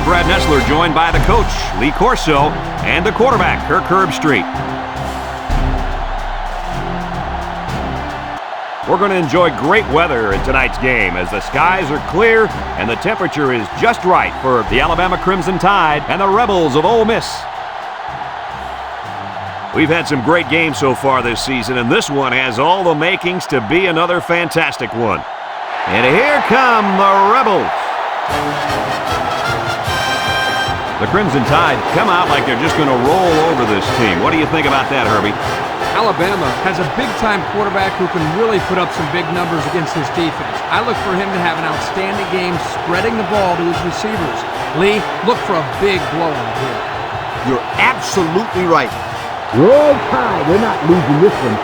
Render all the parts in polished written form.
Brad Nessler, joined by the coach, Lee Corso, and the quarterback, Kirk Herbstreit. We're going to enjoy great weather in tonight's game as the skies are clear and the temperature is just right for the Alabama Crimson Tide and the Rebels of Ole Miss. We've had some great games so far this season, and this one has all the makings to be another fantastic one. And here come the Rebels. The Crimson Tide come out like they're just going to roll over this team. What do you think about that, Herbie? Alabama has a big-time quarterback who can really put up some big numbers against this defense. I look for him to have an outstanding game spreading the ball to his receivers. Lee, look for a big blowout here. You're absolutely right. Roll Tide. They're not losing this one.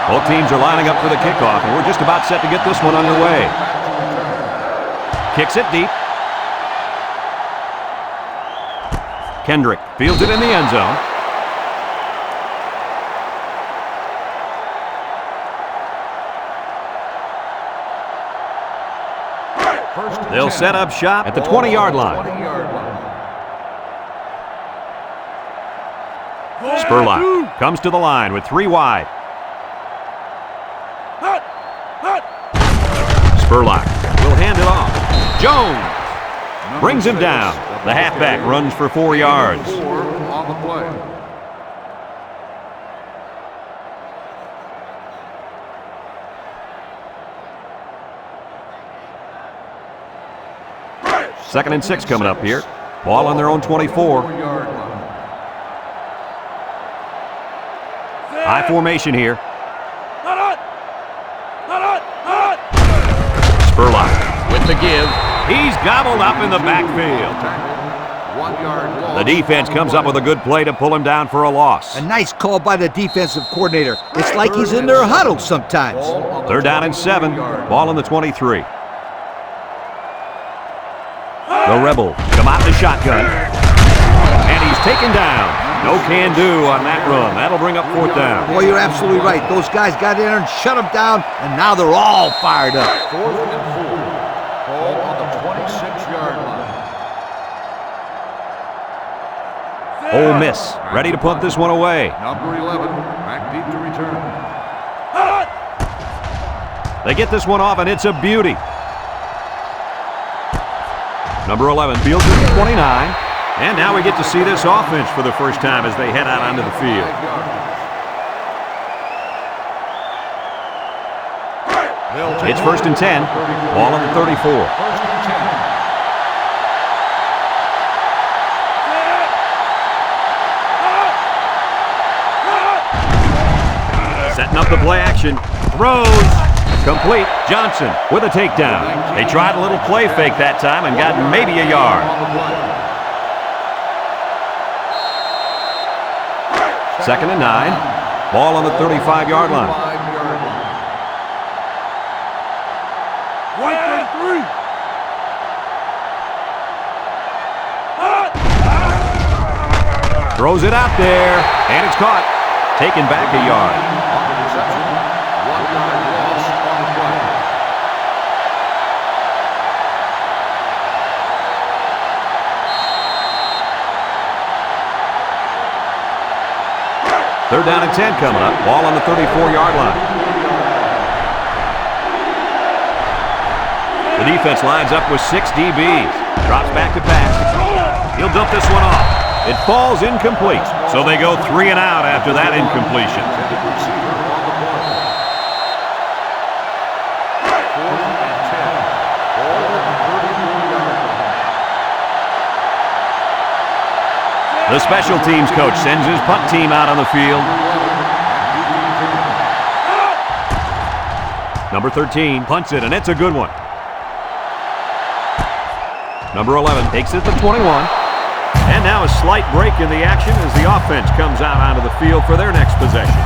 Both teams are lining up for the kickoff, and we're just about set to get this one underway. Kicks it deep. Kendrick fields it in the end zone. They'll set up shop at the 20-yard line. Spurlock comes to the line with 3 wide. Spurlock will hand it off. Jones brings him down. The halfback runs for 4 yards. On the play. Second and 6 coming up here. Ball on their own 24. High formation here. Spurlock with the give. He's gobbled up in the backfield. 1 yard loss. The defense comes up with a good play to pull him down for a loss. A nice call by the defensive coordinator. It's like he's in their huddle sometimes. Third down and 7. Ball on the 23. The Rebels come out in the shotgun. And he's taken down. No can do on that run. That'll bring up 4th down. Boy, you're absolutely right. Those guys got in there and shut them down, and now they're all fired up. 4th and 4. Ball on the 26-yard line. Ole Miss ready to punt this one away. Number 11, back deep to return. They get this one off, and it's a beauty. Number 11 fields it at 29. And now we get to see this offense for the first time as they head out onto the field. It's 1st and 10. Ball on the 34. 1st and 10. Setting up the play action. Throws. Complete. Johnson with a takedown. They tried a little play fake that time and got maybe a yard. Second and 9. Ball on the 35-yard line. 1-3. Throws it out there, and it's caught. Taken back a yard. 1 yard loss on the play. Third down and 10 coming up. Ball on the 34-yard line. The defense lines up with 6 DBs. Drops back to pass. He'll dump this one off. It falls incomplete. So they go 3 and out after that incompletion. The special teams coach sends his punt team out on the field. Number 13 punts it, and it's a good one. Number 11 takes it to 21. And now a slight break in the action as the offense comes out onto the field for their next possession.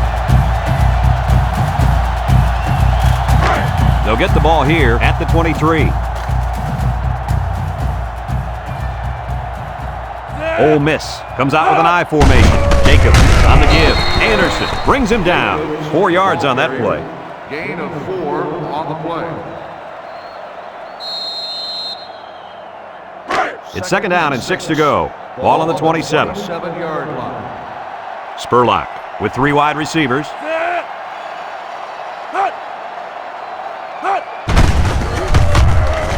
They'll get the ball here at the 23. Ole Miss comes out with an I formation. Jacobs on the give. Anderson brings him down. 4 yards on that play. Gain of 4 on the play. It's second down and 6 to go. Ball on the 27. 7-yard line. Spurlock with 3 wide receivers.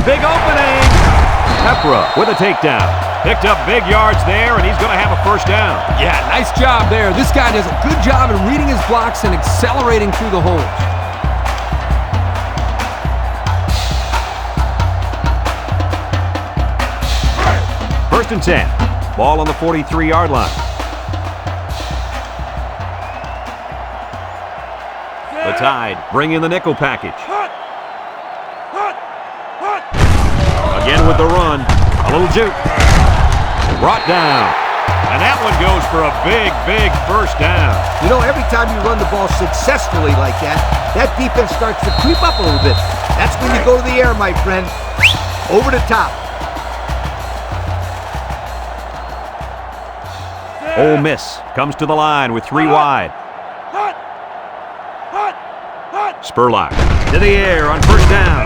Big opening. Pepra with a takedown. Picked up big yards there, and he's going to have a first down. Yeah, nice job there. This guy does a good job in reading his blocks and accelerating through the holes. First and 10. Ball on the 43-yard line. The Tide bring in the nickel package. Again with the run. A little juke. Brought down. And that one goes for a big, big first down. You know, every time you run the ball successfully like that, that defense starts to creep up a little bit. That's when you go to the air, my friend. Over the top. Ole Miss comes to the line with 3 wide. Spurlock to the air on first down.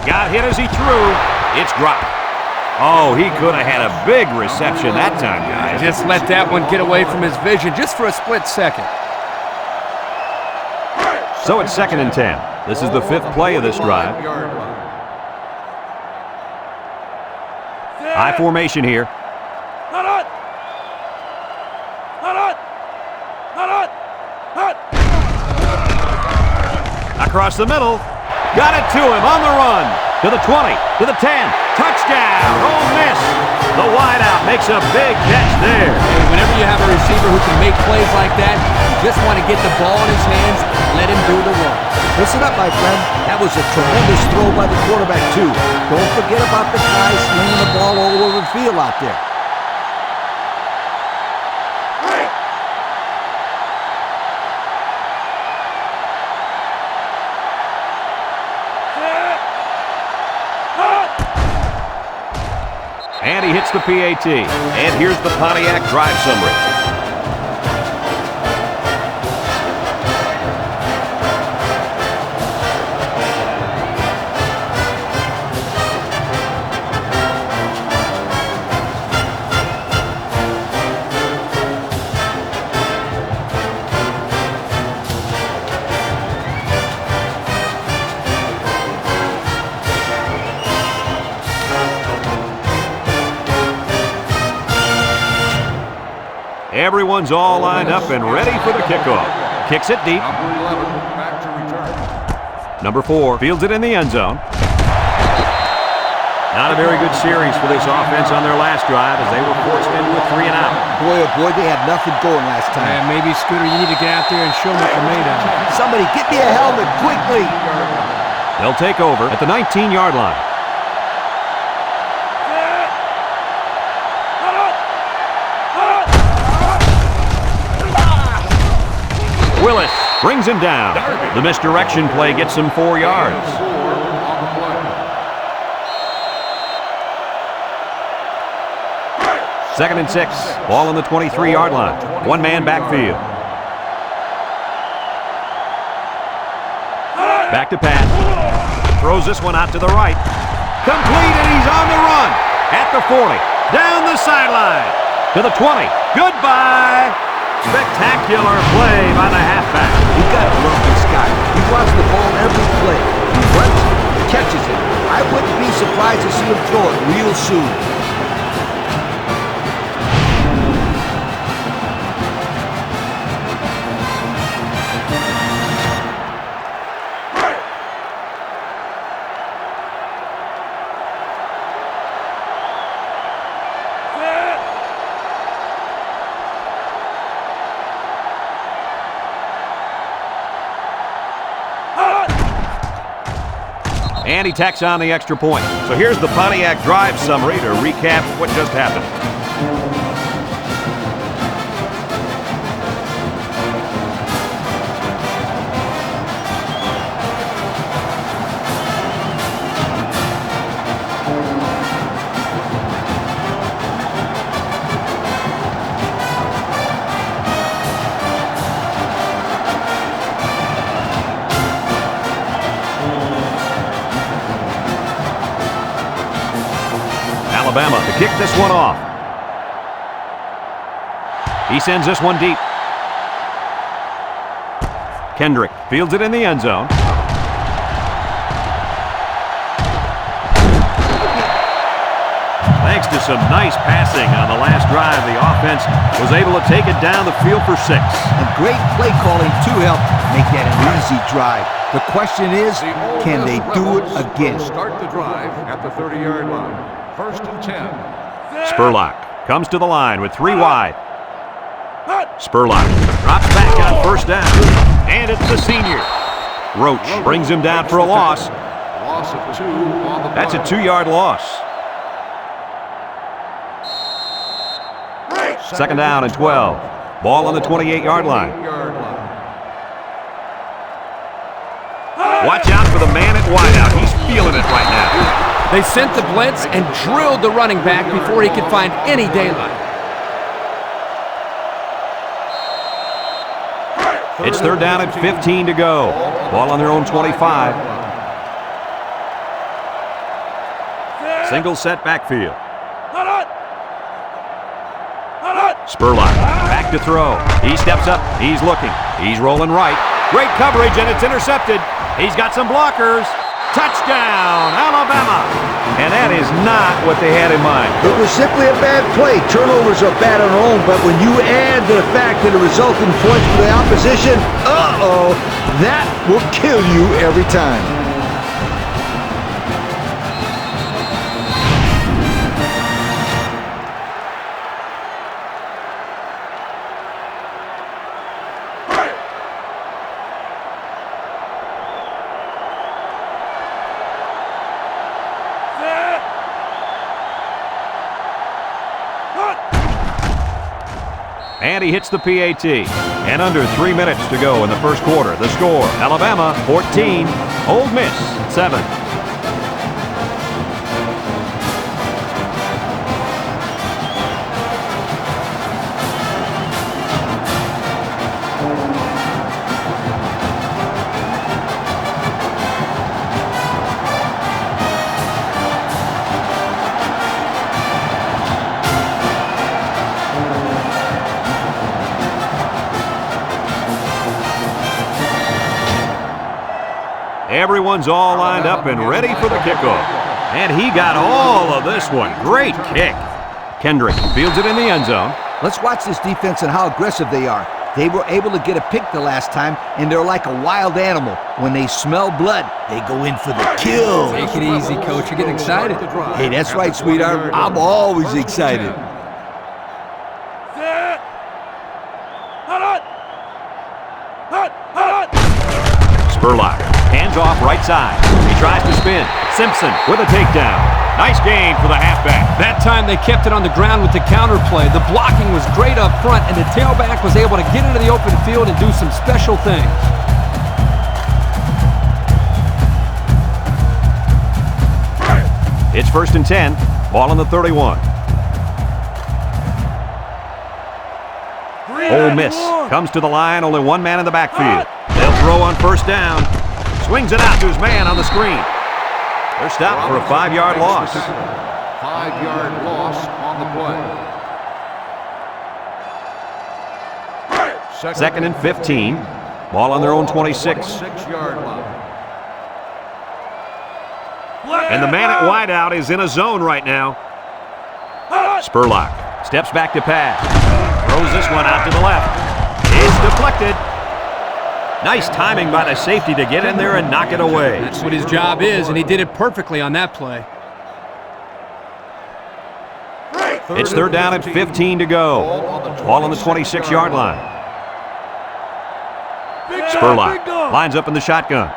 Got hit as he threw. It's dropped. Oh, he could have had a big reception that time, guys. Just let that one get away from his vision just for a split second. So it's second and 10. This is the 5th play of this drive. High formation here. Across the middle. Got it to him on the run. To the 20, to the 10. Touchdown, Ole Miss. The wideout makes a big catch there. Hey, whenever you have a receiver who can make plays like that, you just want to get the ball in his hands and let him do the work. Listen up, my friend. That was a tremendous throw by the quarterback, too. Don't forget about the guy slinging the ball all over the field out there. And he hits the PAT. And here's the Pontiac drive summary. Everyone's all lined up and ready for the kickoff. Kicks it deep. Number 11, back to return. Number 4 fields it in the end zone. Not a very good series for this offense on their last drive as they were forced into a 3 and out. Boy, oh boy, they had nothing going last time. Man, maybe, Scooter, you need to get out there and show them what you're made of. Somebody get me a helmet quickly. They'll take over at the 19-yard line. Willis brings him down. The misdirection play gets him 4 yards. 4 on the play. Second and 6. Ball on the 23-yard line. One-man backfield. Back to pass. Throws this one out to the right. Complete, and he's on the run. At the 40. Down the sideline. To the 20. Goodbye. Spectacular play by the halfback. You gotta love this guy. He wants the ball every play. He runs it, catches it. I wouldn't be surprised to see him throw it real soon. And he tacks on the extra point. So here's the Pontiac drive summary to recap what just happened. Alabama to kick this one off. He sends this one deep. Kendrick fields it in the end zone. Thanks to some nice passing on the last drive, the offense was able to take it down the field for 6. And great play calling to help make that an easy drive. The question is, can they do it again? Start the drive at the 30-yard line. 1st and 10. Spurlock comes to the line with 3 wide. Spurlock drops back on 1st down. And it's the senior. Roach brings him down for a loss. Loss of 2 on the That's a play. 2-yard loss. 2nd down and 12. Ball on the 28-yard line. Watch out for the man at wideout. He's feeling it right now. They sent the blitz and drilled the running back before he could find any daylight. It's 3rd down and 15 to go. Ball on their own 25. Single set backfield. Spurlock back to throw. He steps up. He's looking. He's rolling right. Great coverage, and it's intercepted. He's got some blockers. Touchdown, Alabama. And that is not what they had in mind. It was simply a bad play. Turnovers are bad on their own, but when you add to the fact that the resulting points for the opposition, that will kill you every time. And he hits the PAT. And under 3 minutes to go in the first quarter. The score, Alabama 14, Ole Miss 7. Everyone's all lined up and ready for the kickoff. And he got all of this one. Great kick. Kendrick fields it in the end zone. Let's watch this defense and how aggressive they are. They were able to get a pick the last time, and they're like a wild animal. When they smell blood, they go in for the kill. Take it easy, Coach. You're getting excited. Hey, that's right, sweetheart. I'm always excited. Spurlock hands off right side. He tries to spin. Simpson with a takedown. Nice gain for the halfback. That time they kept it on the ground with the counter play. The blocking was great up front, and the tailback was able to get into the open field and do some special things. It's 1st and 10. Ball on the 31. Ole Miss comes to the line. Only one man in the backfield. They'll throw on 1st down. Swings it out to his man on the screen. They're stopped for a 5-yard loss. 5-yard loss on the play. 2nd and 15. Ball on their own 26. 6-yard line. And the man at wideout is in a zone right now. Spurlock steps back to pass. Throws this one out to the left. It's deflected. Nice timing by the safety to get in there and knock it away. That's what his job is, and he did it perfectly on that play. It's 3rd down and 15 to go. Ball on the 26-yard line. Spurlock lines up in the shotgun.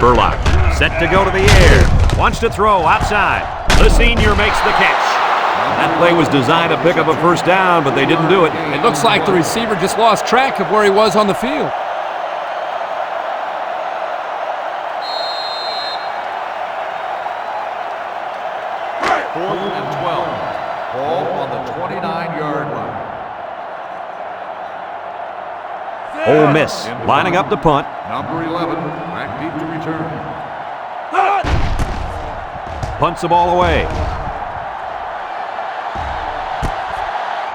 Spurlock set to go to the air. Wants to throw outside. The senior makes the catch. That play was designed to pick up a first down, but they didn't do it. It looks like the receiver just lost track of where he was on the field. Fourth and 12. Ball on the 29-yard line. Ole Miss lining up to punt. Number 11, back deep to return. Punts the ball away.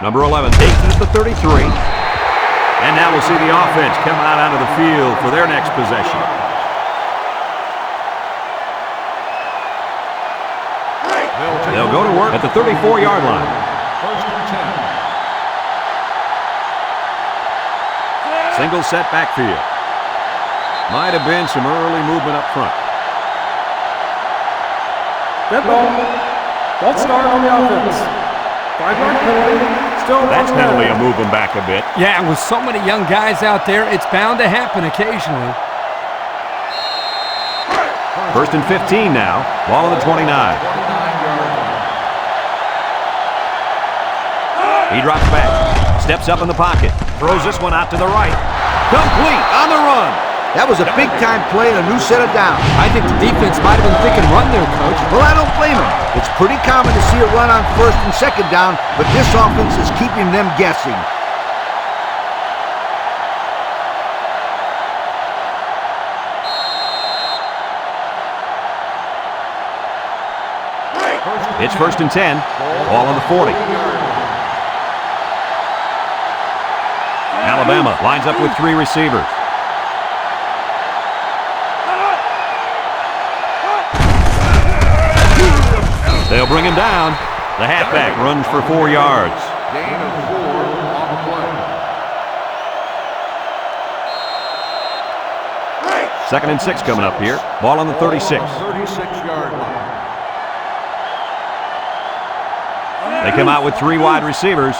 Number 11 takes it at the 33. And now we'll see the offense come out onto the field for their next possession. They'll go to work at the 34-yard line. First and 10. Single set backfield. Might have been some early movement up front. Dead ball. False start on the offense. 5-yard penalty. Still That's on penalty there. will move them back a bit. Yeah, and with so many young guys out there, it's bound to happen occasionally. First and 15 now. Ball on the 29. 29-yard line. He drops back. Steps up in the pocket. Throws this one out to the right. Complete on the run. That was a big-time play and a new set of downs. I think the defense might have been thinking run there, Coach. Well, I don't blame him. It's pretty common to see a run on first and second down, but this offense is keeping them guessing. It's first and 10. Ball on the 40. Alabama lines up with 3 receivers. They'll bring him down. The halfback runs for 4 yards. Gain of 4 on the play. Second and 6 coming up here. Ball on the 36. 36-yard line. They come out with 3 wide receivers.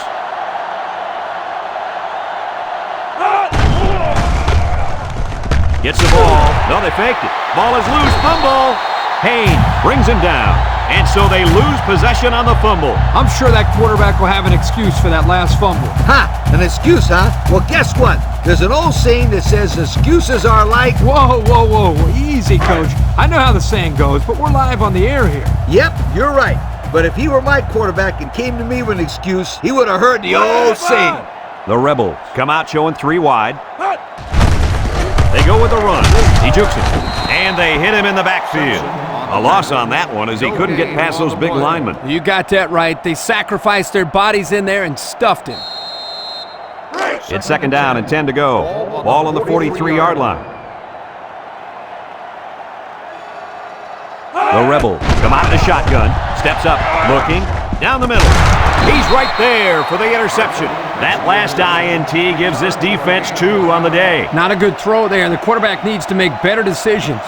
Gets the ball. No, they faked it. Ball is loose. Fumble. Haynes brings him down. And so they lose possession on the fumble. I'm sure that quarterback will have an excuse for that last fumble. Ha! An excuse, huh? Well, guess what? There's an old saying that says excuses are like... Whoa, whoa, whoa. Easy, Coach. I know how the saying goes, but we're live on the air here. Yep, you're right. But if he were my quarterback and came to me with an excuse, he would have heard the old saying. The Rebels come out showing 3 wide. They go with the run. He jukes him. And they hit him in the backfield. A loss on that one as he couldn't get past those big linemen. You got that right. They sacrificed their bodies in there and stuffed him. It's second down and 10 to go. Ball on the 43-yard line. The Rebels come out in the shotgun. Steps up, looking, down the middle. He's right there for the interception. That last INT gives this defense 2 on the day. Not a good throw there. The quarterback needs to make better decisions.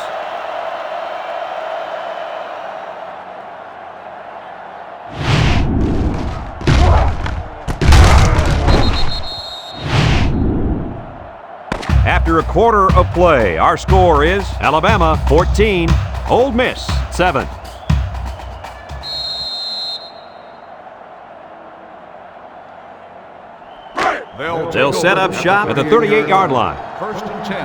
After a quarter of play, our score is Alabama 14, Ole Miss 7. They'll set up shop at the 38-yard line. First and 10.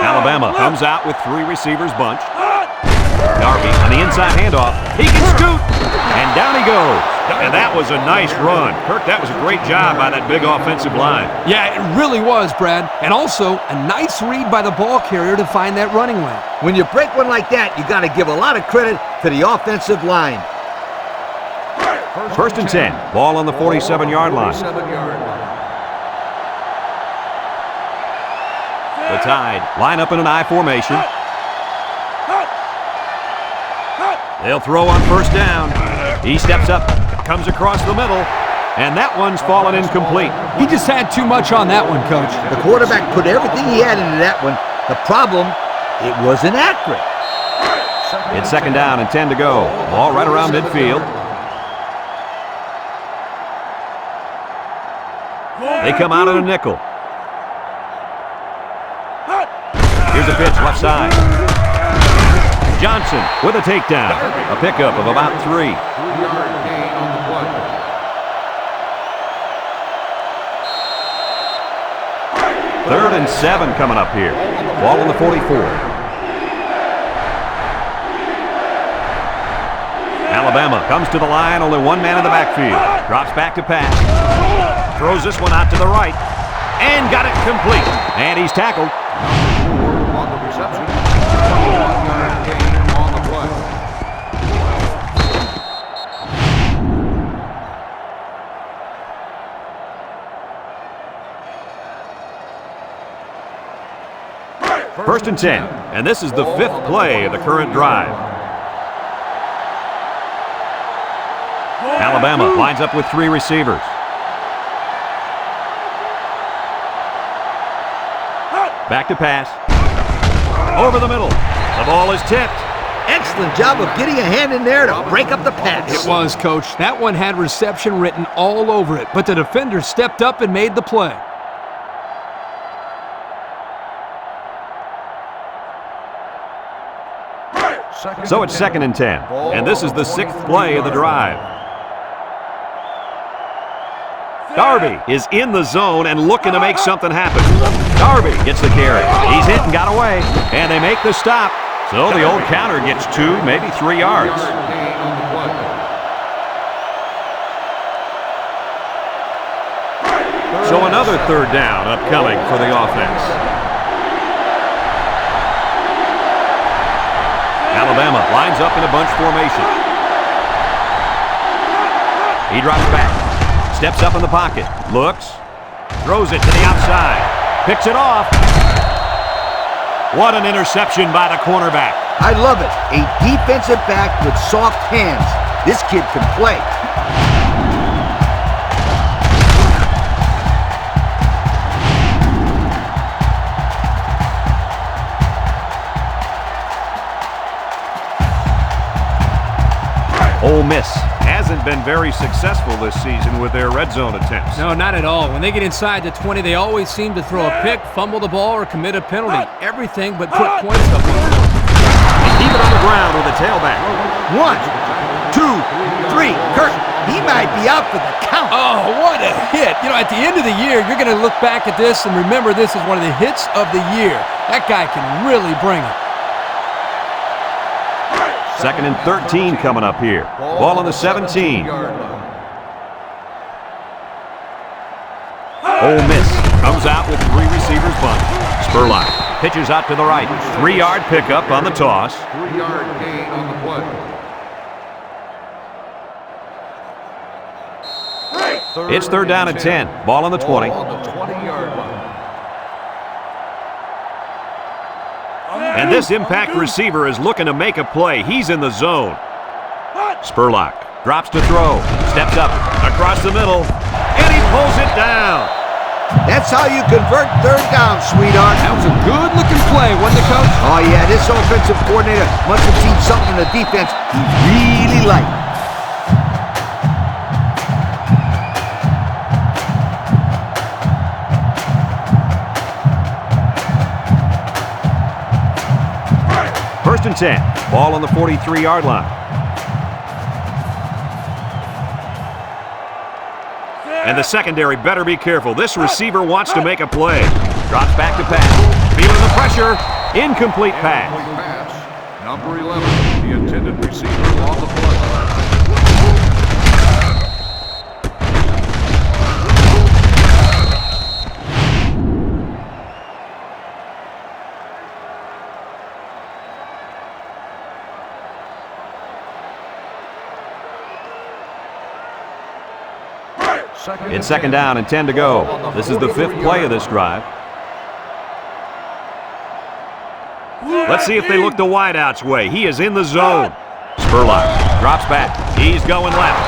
Alabama comes out with 3 receivers bunch. Darby on the inside handoff. He can scoot, and down he goes. And that was a nice run. Kirk, that was a great job by that big offensive line. Yeah, it really was, Brad. And also, a nice read by the ball carrier to find that running lane. When you break one like that, you got to give a lot of credit to the offensive line. First and 10. Ball on the 47-yard line. 47-yard line. The Tide line up in an I formation. They'll throw on first down. He steps up, comes across the middle, and that one's fallen incomplete. He just had too much on that one, Coach. The quarterback put everything he had into that one. The problem, it wasn't accurate. It's second down and 10 to go. Ball right around midfield. They come out in a nickel. left side. Johnson with a takedown. A pickup of about 3. 3-yard gain on the play. Third and 7 coming up here. Ball on the 44. Alabama comes to the line, only one man in the backfield. Drops back to pass. Throws this one out to the right. And got it complete. And he's tackled. On the reception. 1-yard gain on the play. First and 10. And this is the 5th play of the current drive. Alabama lines up with 3 receivers. Back to pass. Over the middle. The ball is tipped. Excellent job of getting a hand in there to break up the pass. It was, Coach. That one had reception written all over it, but the defender stepped up and made the play. So it's 2nd and 10. And this is the 6th play of the drive. Darby is in the zone and looking to make something happen. Darby gets the carry. He's hit and got away. And they make the stop. So the old counter gets 2, maybe 3 yards. So another 3rd down upcoming for the offense. Alabama lines up in a bunch formation. He drops back. Steps up in the pocket. Looks. Throws it to the outside. Picks it off. What an interception by the cornerback. I love it. A defensive back with soft hands. This kid can play. Ole Miss hasn't been very successful this season with their red zone attempts. No, not at all. When they get inside the 20, they always seem to throw a pick, fumble the ball, or commit a penalty. Everything but put points up on them. They keep it on the ground with a tailback. 1, 2, 3. Kirk, he might be out for the count. Oh, what a hit. You know, at the end of the year, you're going to look back at this and remember this is one of the hits of the year. That guy can really bring it. 2nd and 13 coming up here. Ball on the 17. Ole Miss comes out with 3 receivers bunt. Spurlock pitches out to the right. 3-yard pickup on the toss. 3-yard gain on the play. It's 3rd down and 10. Ball on the 20. On the 20-yard line. And this impact receiver is looking to make a play. He's in the zone. Spurlock drops to throw. Steps up across the middle. And he pulls it down. That's how you convert 3rd down, sweetheart. That was a good-looking play, wasn't it, Coach? Oh, yeah, this offensive coordinator must have seen something in the defense he really liked. First and 10. Ball on the 43-yard line. And the secondary better be careful. This receiver wants to make a play. Drops back to pass. Feeling the pressure. Incomplete pass. Number 11, the intended receiver on the play. It's 2nd down and 10 to go. This is the 5th play of this drive. Let's see if they look the wideout's way. He is in the zone. Spurlock drops back. He's going left.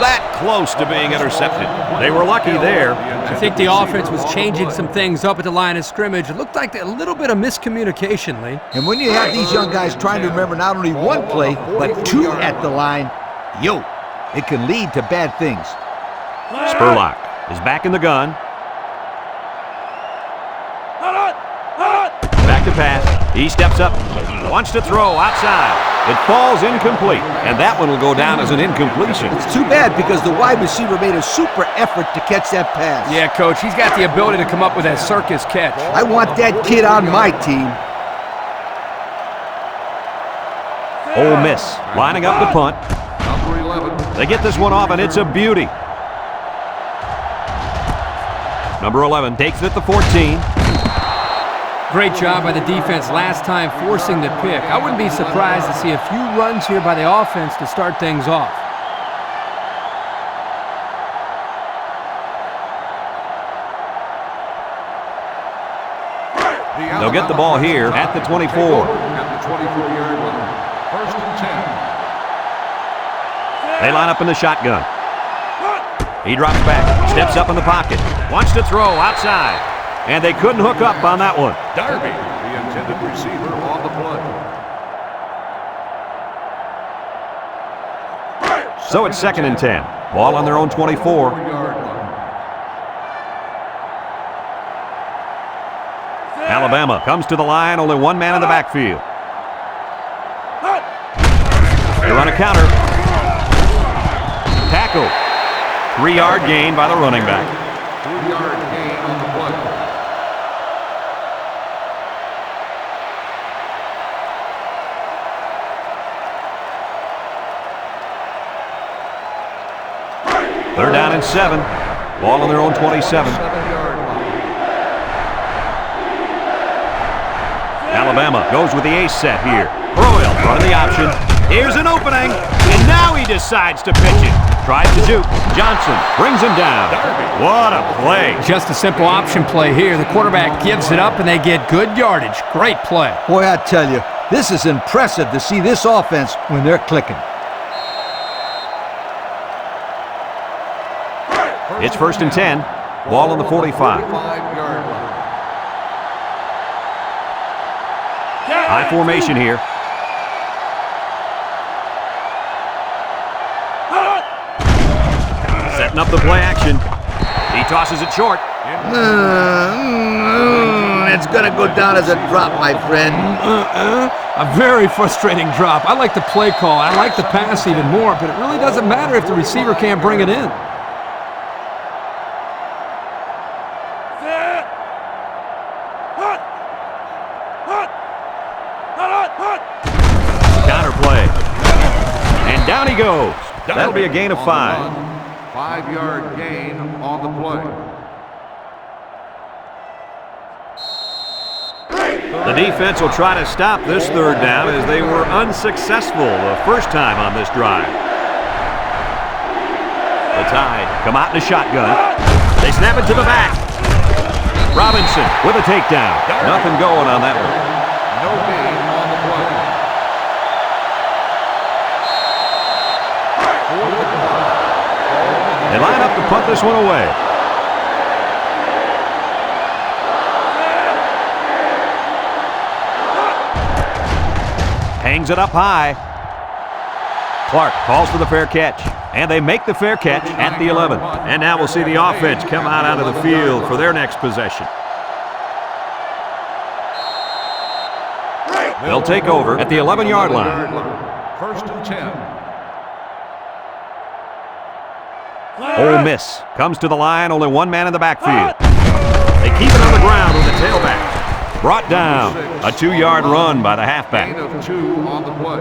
That close to being intercepted. They were lucky there. I think the offense was changing some things up at the line of scrimmage. It looked like a little bit of miscommunication, Lee. And when you have these young guys trying to remember not only one play, but 2 at the line, it can lead to bad things. Spurlock is back in the gun. Back to pass. He steps up, wants to throw outside. It falls incomplete, and that one will go down as an incompletion. It's too bad because the wide receiver made a super effort to catch that pass. Yeah, Coach, he's got the ability to come up with that circus catch. I want that kid on my team. Ole Miss lining up the punt. Number 11. They get this one off, and it's a beauty. Number 11 takes it at the 14. Great job by the defense last time forcing the pick. I wouldn't be surprised to see a few runs here by the offense to start things off. They'll get the ball here at the 24. At the 24-yard line. First and 10. They line up in the shotgun. He drops back, steps up in the pocket, wants to throw outside, and they couldn't hook up on that one. Darby, the intended receiver on the play. So it's 2nd and 10. Ball on their own 24. 4-yard line. Alabama comes to the line, only one man in the backfield. They run a counter. Tackle. 3-yard gain by the running back. 3-yard gain on the play. They're down and 7. Ball on their own 27. 7-yard line. Alabama goes with the ace set here. Broyle running the option. Here's an opening, and now he decides to pitch it. Tries to juke. Johnson brings him down. What a play. Just a simple option play here. The quarterback gives it up, and they get good yardage. Great play. Boy, I tell you, this is impressive to see this offense when they're clicking. It's 1st and 10. Ball on the 45. 45-yard line. High formation here. Setting up the play action. He tosses it short. It's going to go down as a drop, my friend. A very frustrating drop. I like the play call. I like the pass even more, but it really doesn't matter if the receiver can't bring it in. Counter play. And down he goes. That'll be a gain of 5. 5-yard gain on the play. The defense will try to stop this 3rd down as they were unsuccessful the first time on this drive. The Tide come out in a shotgun. They snap it to the back. Robinson with a takedown. Nothing going on that one. No gain on the play. They line up to punt this one away. Hangs it up high. Clark calls for the fair catch. And they make the fair catch at the 11. And now we'll see the offense come out of the field for their next possession. They'll take over at the 11-yard line. 1st and 10. Ole Miss comes to the line, only one man in the backfield. They keep it on the ground with the tailback. Brought down, a 2-yard run by the halfback. Gain of 2 on the play.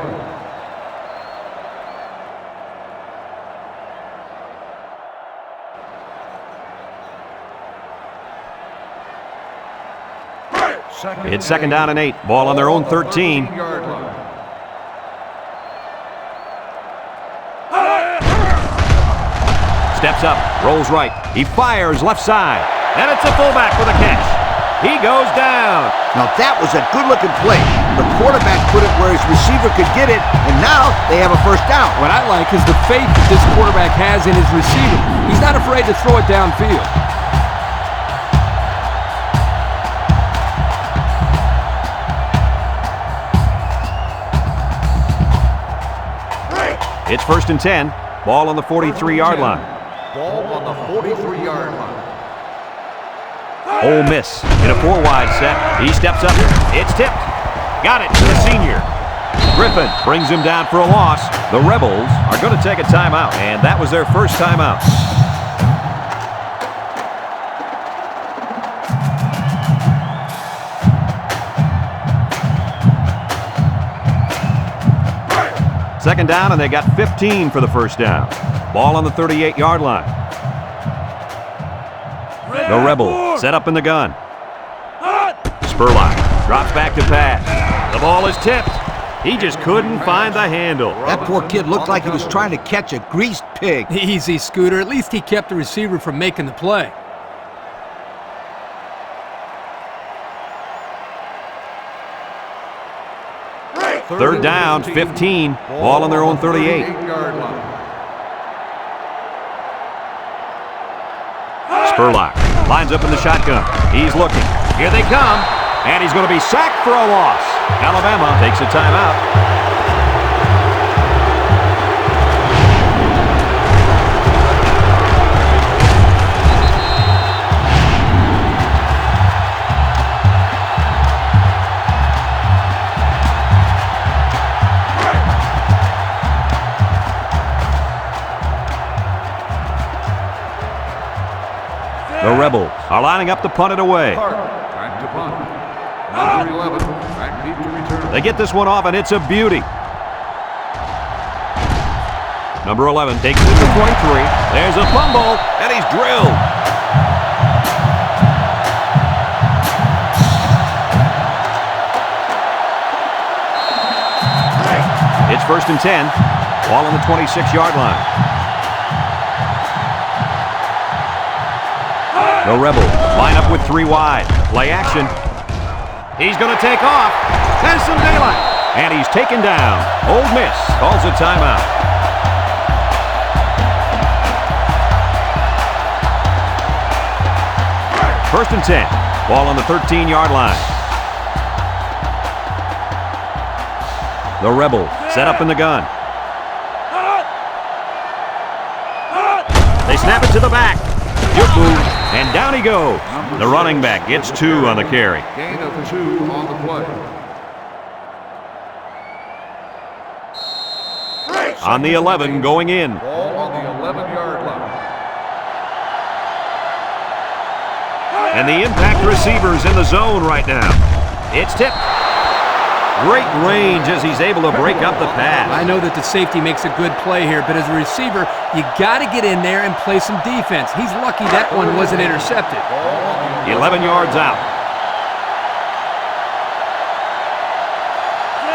It's 2nd down and 8. Ball on their own 13. 13-yard line. Steps up, rolls right. He fires left side. And it's a fullback with a catch. He goes down. Now that was a good-looking play. The quarterback put it where his receiver could get it, and now they have a 1st down. What I like is the faith that this quarterback has in his receiver. He's not afraid to throw it downfield. It's 1st and 10. Ball on the 43-yard line. Ball on the 43-yard line. Ole Miss in a 4-wide set. He steps up. It's tipped. Got it to the senior. Griffin brings him down for a loss. The Rebels are going to take a timeout, and that was their first timeout. Second down, and they got 15 for the first down. Ball on the 38-yard line. The Rebels set up in the gun. Spurlock drops back to pass. The ball is tipped. He just couldn't find the handle. That poor kid looked like he was trying to catch a greased pig. Easy, Scooter. At least he kept the receiver from making the play. Third down, 15. Ball on their own 38. Spurlock lines up in the shotgun. He's looking. Here they come. And he's going to be sacked for a loss. Alabama takes a timeout. The Rebels are lining up to punt it away. Back to punt. Number 11. Back deep to return. They get this one off, and it's a beauty. Number 11 takes it to 23. There's a fumble, and he's drilled. It's 1st and 10. Ball on the 26-yard line. The Rebels line up with 3 wide. Play action. He's going to take off. Has some daylight. And he's taken down. Ole Miss calls a timeout. First and 10. Ball on the 13-yard line. The Rebels set up in the gun. They snap it to the back. Good move. And down he goes. The running back gets 2 on the carry. Gain of 2 on the play. On the 11 going in. Ball on the 11-yard line. And the impact receiver's in the zone right now. It's tipped. Great range as he's able to break up the pass. I know that the safety makes a good play here, but as a receiver, you got to get in there and play some defense. He's lucky that one wasn't intercepted. 11 yards out.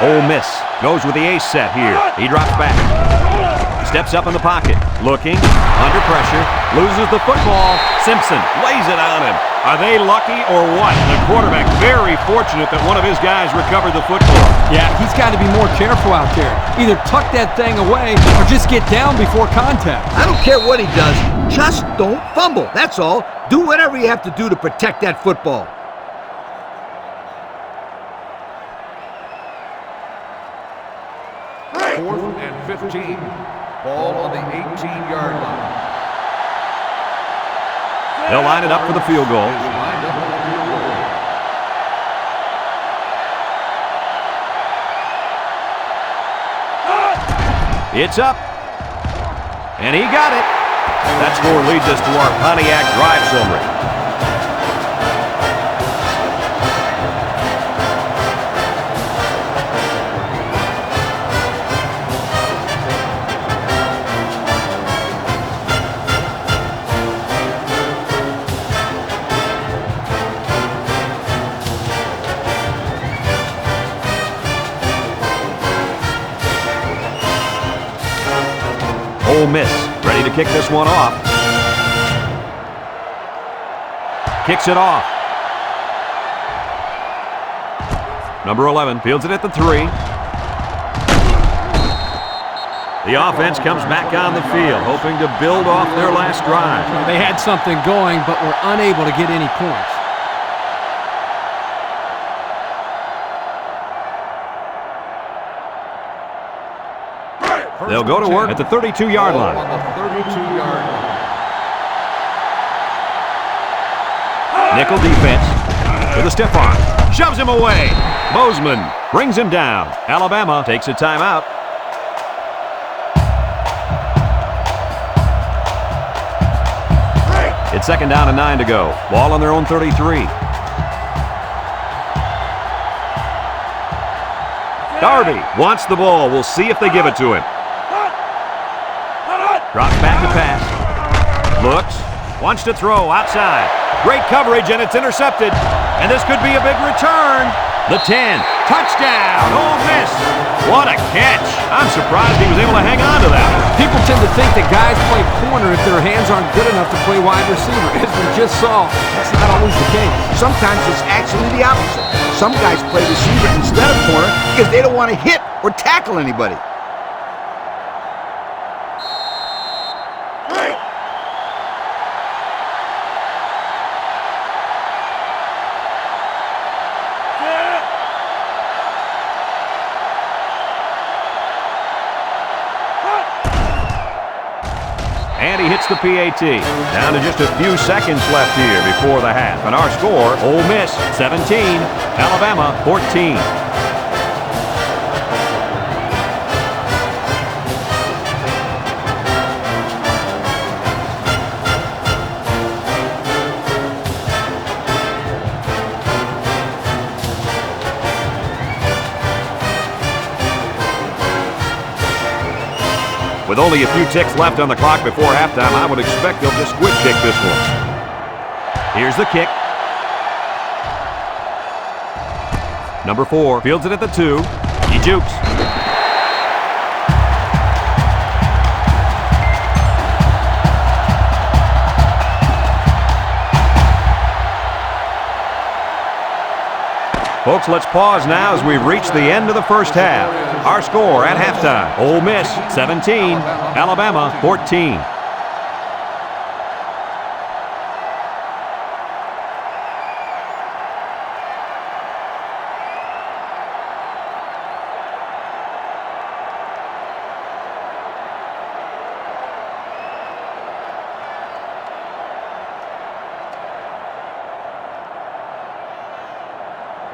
Ole Miss goes with the ace set here. He drops back. Steps up in the pocket. Looking. Under pressure. Loses the football. Simpson lays it on him. Are they lucky or what? The quarterback very fortunate that one of his guys recovered the football. Yeah, he's got to be more careful out there. Either tuck that thing away or just get down before contact. I don't care what he does. Just don't fumble. That's all. Do whatever you have to do to protect that football. Fourth and 15. Ball on the 18-yard line. They'll line it up for the field goal. Is lined up for the field goal. It's up. And he got it. That score leads us to our Pontiac drive summary. Ole Miss ready to kick this one off. Kicks it off. Number 11 fields it at the 3. The offense comes back on the field, hoping to build off their last drive. They had something going, but were unable to get any points. They'll go to work at the 32-yard line. On the 32-yard line. Nickel defense with a stiff arm. Shoves him away. Bozeman Brings him down. Alabama takes a timeout. It's 2nd down and 9 to go. Ball on their own 33. Darby wants the ball. We'll see if they give it to him. Drops back to pass. Looks. Wants to throw outside. Great coverage, and it's intercepted. And this could be a big return. The 10. Touchdown, Ole Miss. What a catch. I'm surprised he was able to hang on to that. People tend to think that guys play corner if their hands aren't good enough to play wide receiver. As we just saw, that's not always the case. Sometimes it's actually the opposite. Some guys play receiver instead of corner because they don't want to hit or tackle anybody. And he hits the PAT. Down to just a few seconds left here before the half. And our score, Ole Miss 17, Alabama 14. With only a few ticks left on the clock before halftime, I would expect they'll just squid kick this one. Here's the kick. Number 4 fields it at the 2. He jukes. Folks, let's pause now as we've reached the end of the first half. Our score at halftime, Ole Miss 17, Alabama 14.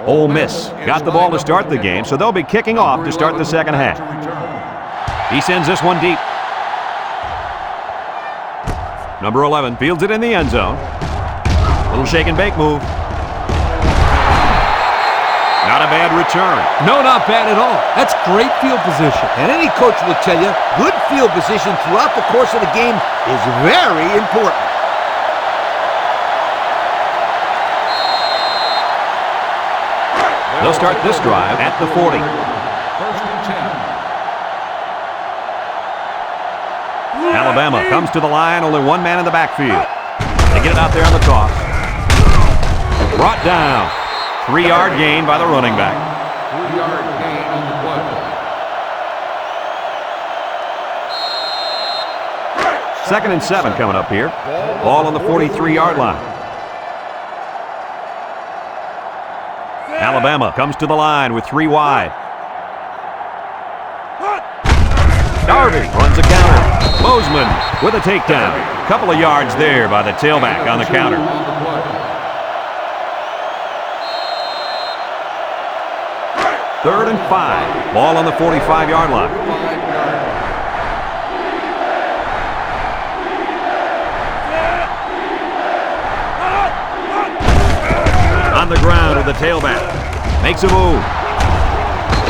Ole Miss got the ball to start the game, so they'll be kicking off to start the second half. He sends this one deep. Number 11 fields it in the end zone. Little shake and bake move. Not a bad return. No, not bad at all. That's great field position. And any coach will tell you, good field position throughout the course of the game is very important. They'll start this drive at the 40. 1st and 10. Alabama comes to the line, only one man in the backfield. They get it out there on the toss. Brought down. 3-yard gain by the running back. 3-yard gain on the play. 2nd and 7 coming up here. Ball on the 43-yard line. Alabama comes to the line with 3 wide. Darby runs a counter. Bozeman with a takedown. Couple of yards there by the tailback on the counter. 3rd and 5. Ball on the 45-yard line. On the ground with the tailback. Makes a move.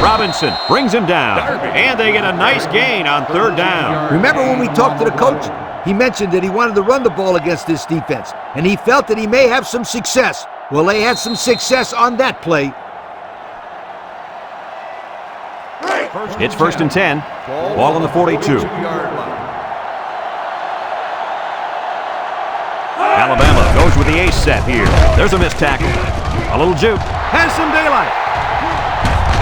Robinson brings him down. And they get a nice gain on 3rd down. Remember when we talked to the coach? He mentioned that he wanted to run the ball against this defense, and he felt that he may have some success. Well, they had some success on that play. It's 1st and 10. Ball on the 42. Alabama goes with the ace set here. There's a missed tackle. A little juke. Has some daylight.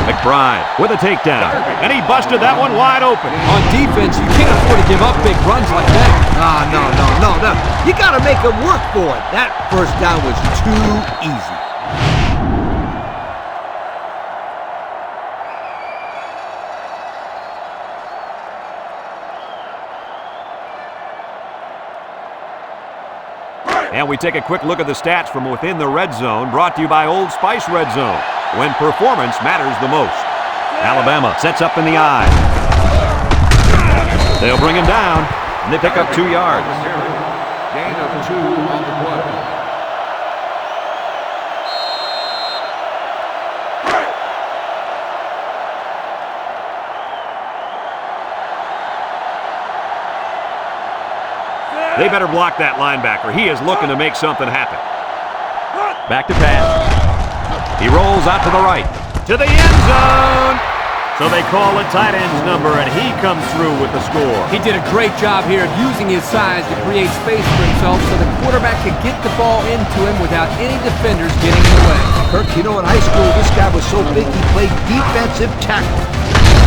McBride with a takedown. And he busted that one wide open. On defense, you can't afford to give up big runs like that. No. You got to make them work for it. That first down was too easy. And we take a quick look at the stats from within the red zone, brought to you by Old Spice Red Zone. when performance matters the most. Alabama sets up in the I. They'll bring him down, and they pick up 2 yards. Gain of 2 on the play. They better block that linebacker. He is looking to make something happen. Back to pass. He rolls out to the right. To the end zone. So they call a tight end's number, and he comes through with the score. He did a great job here of using his size to create space for himself so the quarterback could get the ball into him without any defenders getting in the way. Kirk, you know, in high school, this guy was so big he played defensive tackle.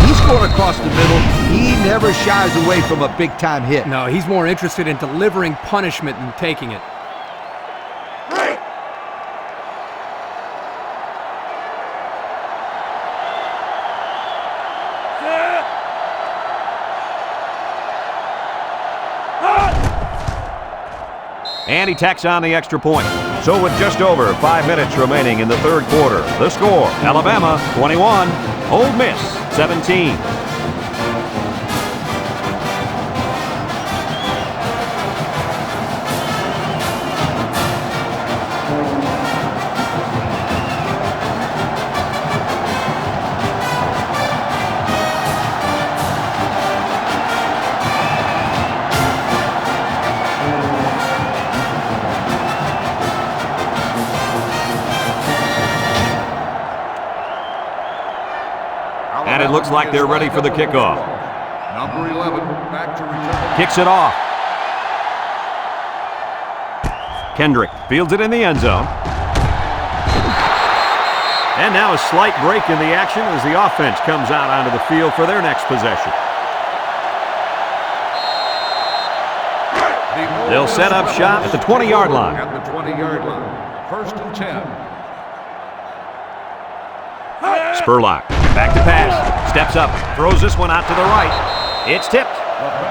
He's going across the middle. He never shies away from a big-time hit. No, he's more interested in delivering punishment than taking it. And he tacks on the extra point. So with just over 5 minutes remaining in the third quarter, the score, Alabama 21, Ole Miss 17. And it looks like they're ready for the kickoff. Number 11, back to return. Kicks it off. Kendrick fields it in the end zone. And now a slight break in the action as the offense comes out onto the field for their next possession. They'll set up shop at the 20-yard line. At the 20-yard line. First and 10. Spurlock, back to pass, steps up, throws this one out to the right. It's tipped.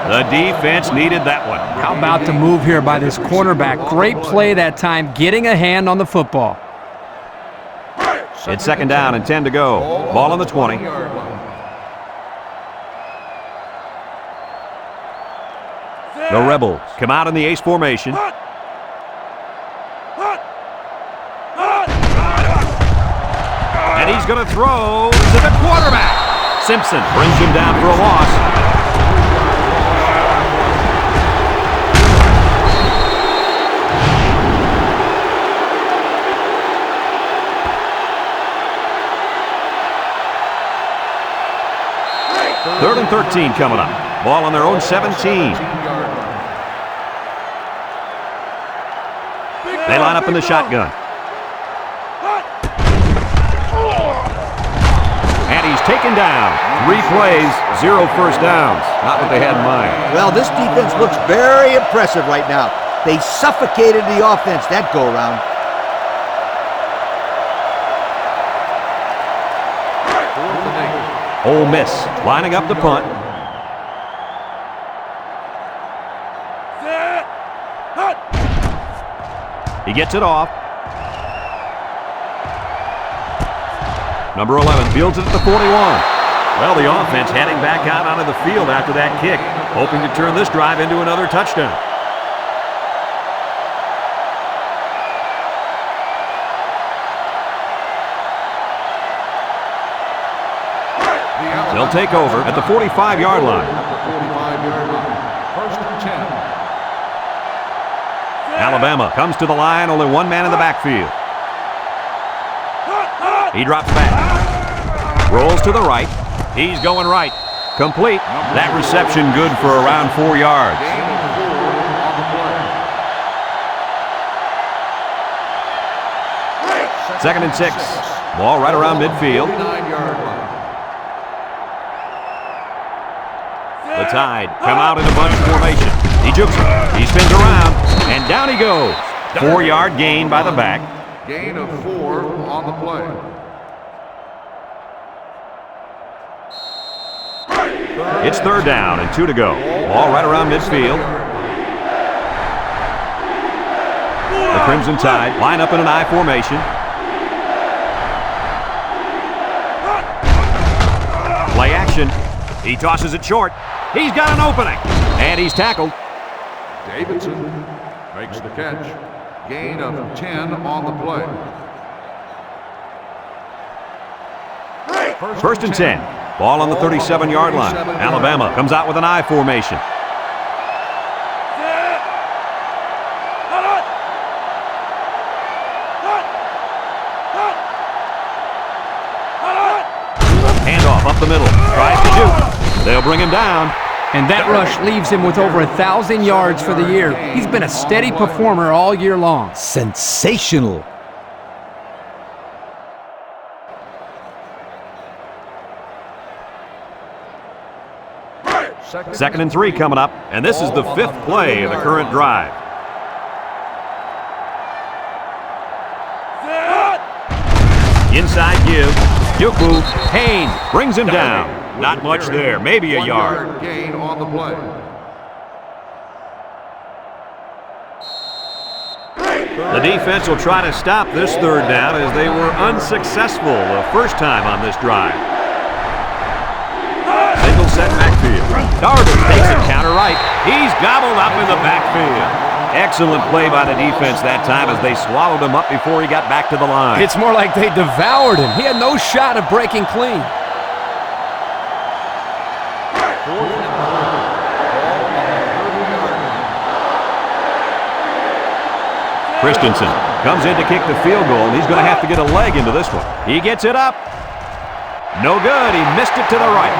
The defense needed that one. How about the move here by this cornerback? Great play that time, getting a hand on the football. It's second down and 10 to go. Ball on the 20. The Rebels come out in the ace formation. And he's going to throw to the quarterback. Simpson brings him down for a loss. Third and 13 coming up. Ball on their own 17. They line up in the shotgun. And he's taken down. 3 plays, 0 first downs. Not what they had in mind. Well, this defense looks very impressive right now. They suffocated the offense that go-around. Ole Miss lining up the punt. He gets it off. Number 11 fields it at the 41. Well, the offense heading back out onto the field after that kick, hoping to turn this drive into another touchdown. They'll take over at the 45-yard line. First and 10. Alabama comes to the line, only one man in the backfield. He drops back. Rolls to the right. He's going right. Complete. That reception good for around 4 yards. Second and 6. Ball right around midfield. The Tide come out in a bunch formation. He jukes it. He spins around. And down he goes. 4-yard gain by the back. Gain of 4 on the play. It's third down and 2 to go. Ball right around midfield. The Crimson Tide line up in an I formation. action. He tosses it short. He's got an opening. And he's tackled. Davidson makes the catch. Gain of 10 on the play. First and 10. Ball on the 37-yard line. Alabama comes out with an I formation. Handoff up the middle. Tries to shoot. They'll bring him down. And that rush leaves him with over 1,000 yards for the year. He's been a steady performer all year long. Sensational. Second and 3 coming up, and this is the 5th play of the current drive. Inside give. Juku. Payne brings him down. Not much there, maybe a yard. Gain on the play. The defense will try to stop this third down as they were unsuccessful the first time on this drive. Single set backfield. Darby takes it counter right. He's gobbled up in the backfield. Excellent play by the defense that time as they swallowed him up before he got back to the line. It's more like they devoured him. He had no shot of breaking clean. Christensen comes in to kick the field goal, and he's going to have to get a leg into this one. He gets it up. No good. He missed it to the right.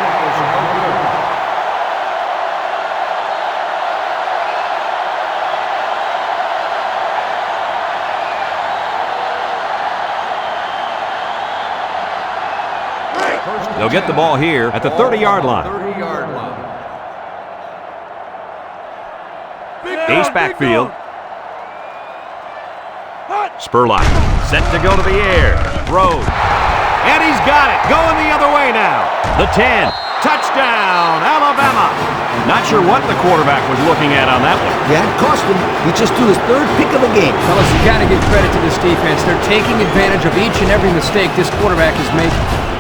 They'll get the ball here at the 30-yard line. Ace backfield. Spurlock set to go to the air. Throws. And he's got it. Going the other way now. The 10. Touchdown, Alabama. Not sure what the quarterback was looking at on that one. Yeah, it cost him. He just threw his third pick of the game. Fellas, you got to give credit to this defense. They're taking advantage of each and every mistake this quarterback is making.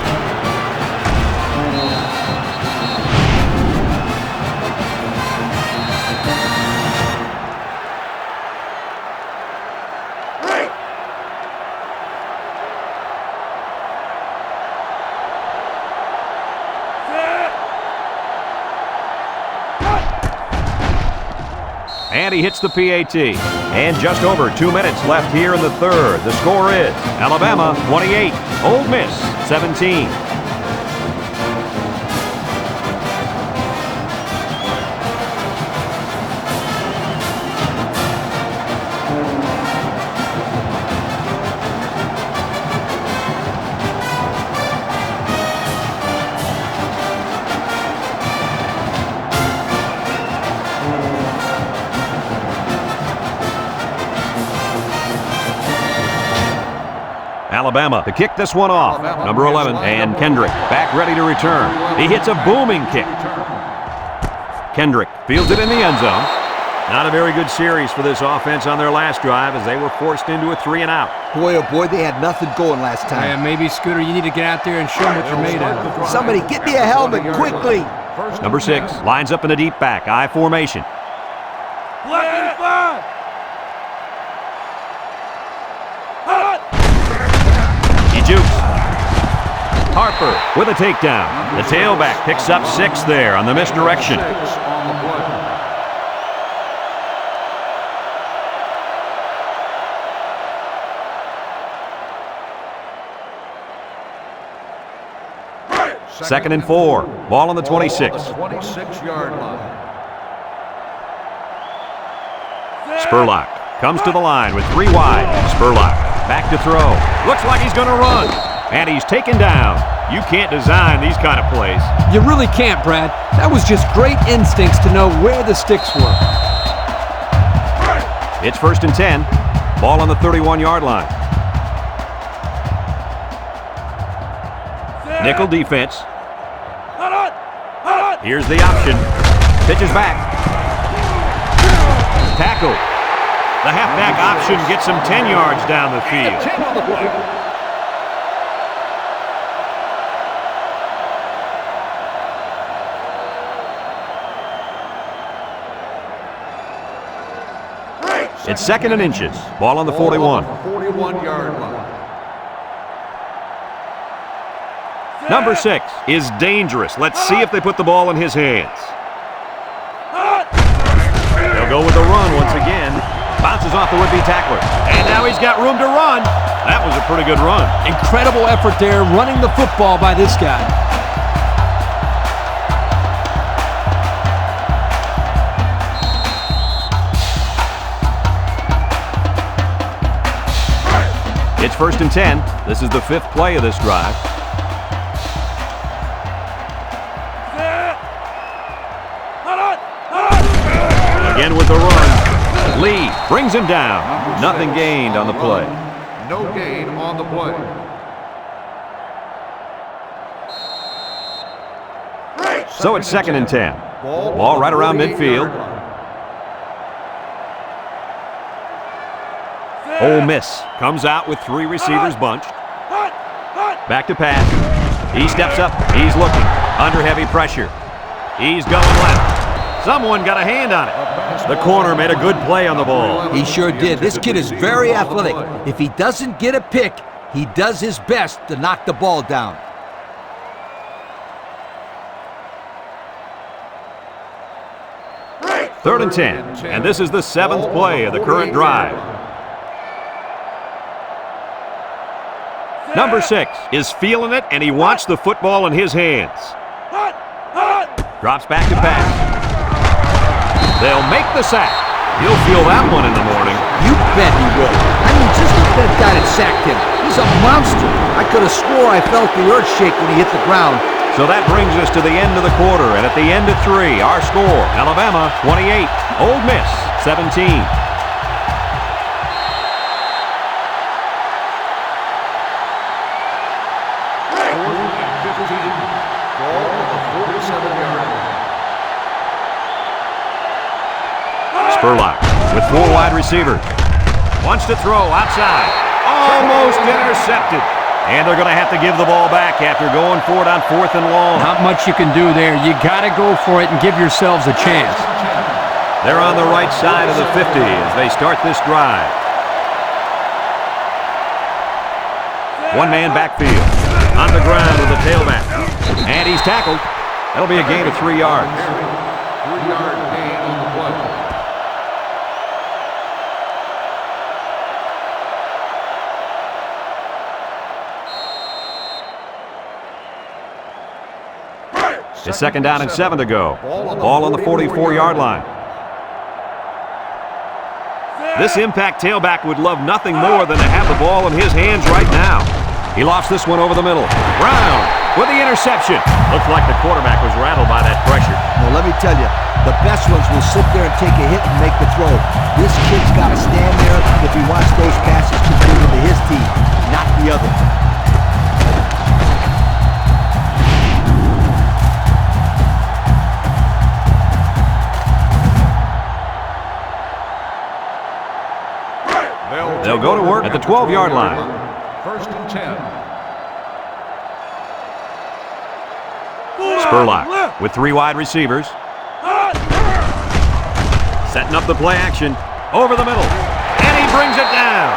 And he hits the PAT. And just over 2 minutes left here in the third. The score is Alabama 28, Ole Miss 17. Alabama to kick this one off. Number 11, and Kendrick back ready to return. He hits a booming kick. Kendrick fields it in the end zone. Not a very good series for this offense on their last drive as they were forced into a 3-and-out. Boy, oh boy, they had nothing going last time. Yeah, maybe, Scooter, you need to get out there and show them what you're made of. Somebody get me a helmet quickly. Number 6 lines up in a deep back, I formation. He jukes. Harper with a takedown. The tailback picks up 6 there on the misdirection. Second and 4. Ball on the 26. 26-yard line. Spurlock comes to the line with 3 wide. Spurlock back to throw. Looks like he's going to run. And he's taken down. You can't design these kind of plays. You really can't, Brad. That was just great instincts to know where the sticks were. It's first and 10. Ball on the 31-yard line. Nickel defense. Here's the option. Pitches back. Tackle. The halfback option gets him 10 yards down the field. It's 2nd and inches. Ball on the 41. 41-yard line. Number 6 is dangerous. Let's see if they put the ball in his hands. They'll go with the run once again. Bounces off the would-be tackler. And now he's got room to run. That was a pretty good run. Incredible effort there running the football by this guy. It's 1st and 10. This is the 5th play of this drive. Again with the run. Lee brings him down. Nothing gained on the play. No gain on the play. So it's 2nd and 10. Ball right around midfield. Ole Miss comes out with 3 receivers bunched. Back to pass. He steps up. He's looking. Under heavy pressure. He's going left. Someone got a hand on it. The corner made a good play on the ball. He sure did. This kid is very athletic. If he doesn't get a pick, he does his best to knock the ball down. Third and 10. And this is the 7th play of the current drive. Number 6 is feeling it, and he wants the football in his hands. Drops back to pass. They'll make the sack. He'll feel that one in the morning. You bet he will. I mean, just look at that guy that sacked him. He's a monster. I could have swore I felt the earth shake when he hit the ground. So that brings us to the end of the quarter, and at the end of 3, our score, Alabama 28, Ole Miss 17. Spurlock with 4 wide receivers. Wants to throw outside. Almost intercepted. And they're going to have to give the ball back after going for it on 4th and long. Not much you can do there. You got to go for it and give yourselves a chance. They're on the right side of the 50 as they start this drive. One-man backfield. On the ground with the tailback. And he's tackled. That'll be a gain of 3 yards. 3-yard gain on the play. It's 2nd down and 7 to go. Ball on the 44-yard line. This impact tailback would love nothing more than to have the ball in his hands right now. He lost this one over the middle. Brown with the interception. Looks like the quarterback was rattled by that pressure. Well, let me tell you, the best ones will sit there and take a hit and make the throw. This kid's got to stand there if he wants those passes completed to his team, not the other. They'll go to work at the 12-yard line. 1st and 10. Spurlock with 3 wide receivers. Setting up the play action. Over the middle. And he brings it down.